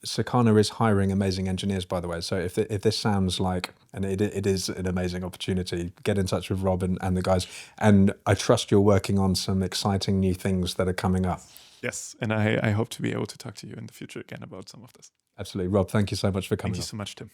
Sakana is hiring amazing engineers, by the way. So if this sounds like, and it is an amazing opportunity, get in touch with Rob and the guys. And I trust you're working on some exciting new things that are coming up. Yes, and I hope to be able to talk to you in the future again about some of this. Absolutely. Rob, thank you so much for coming. Thank you so much, Tim.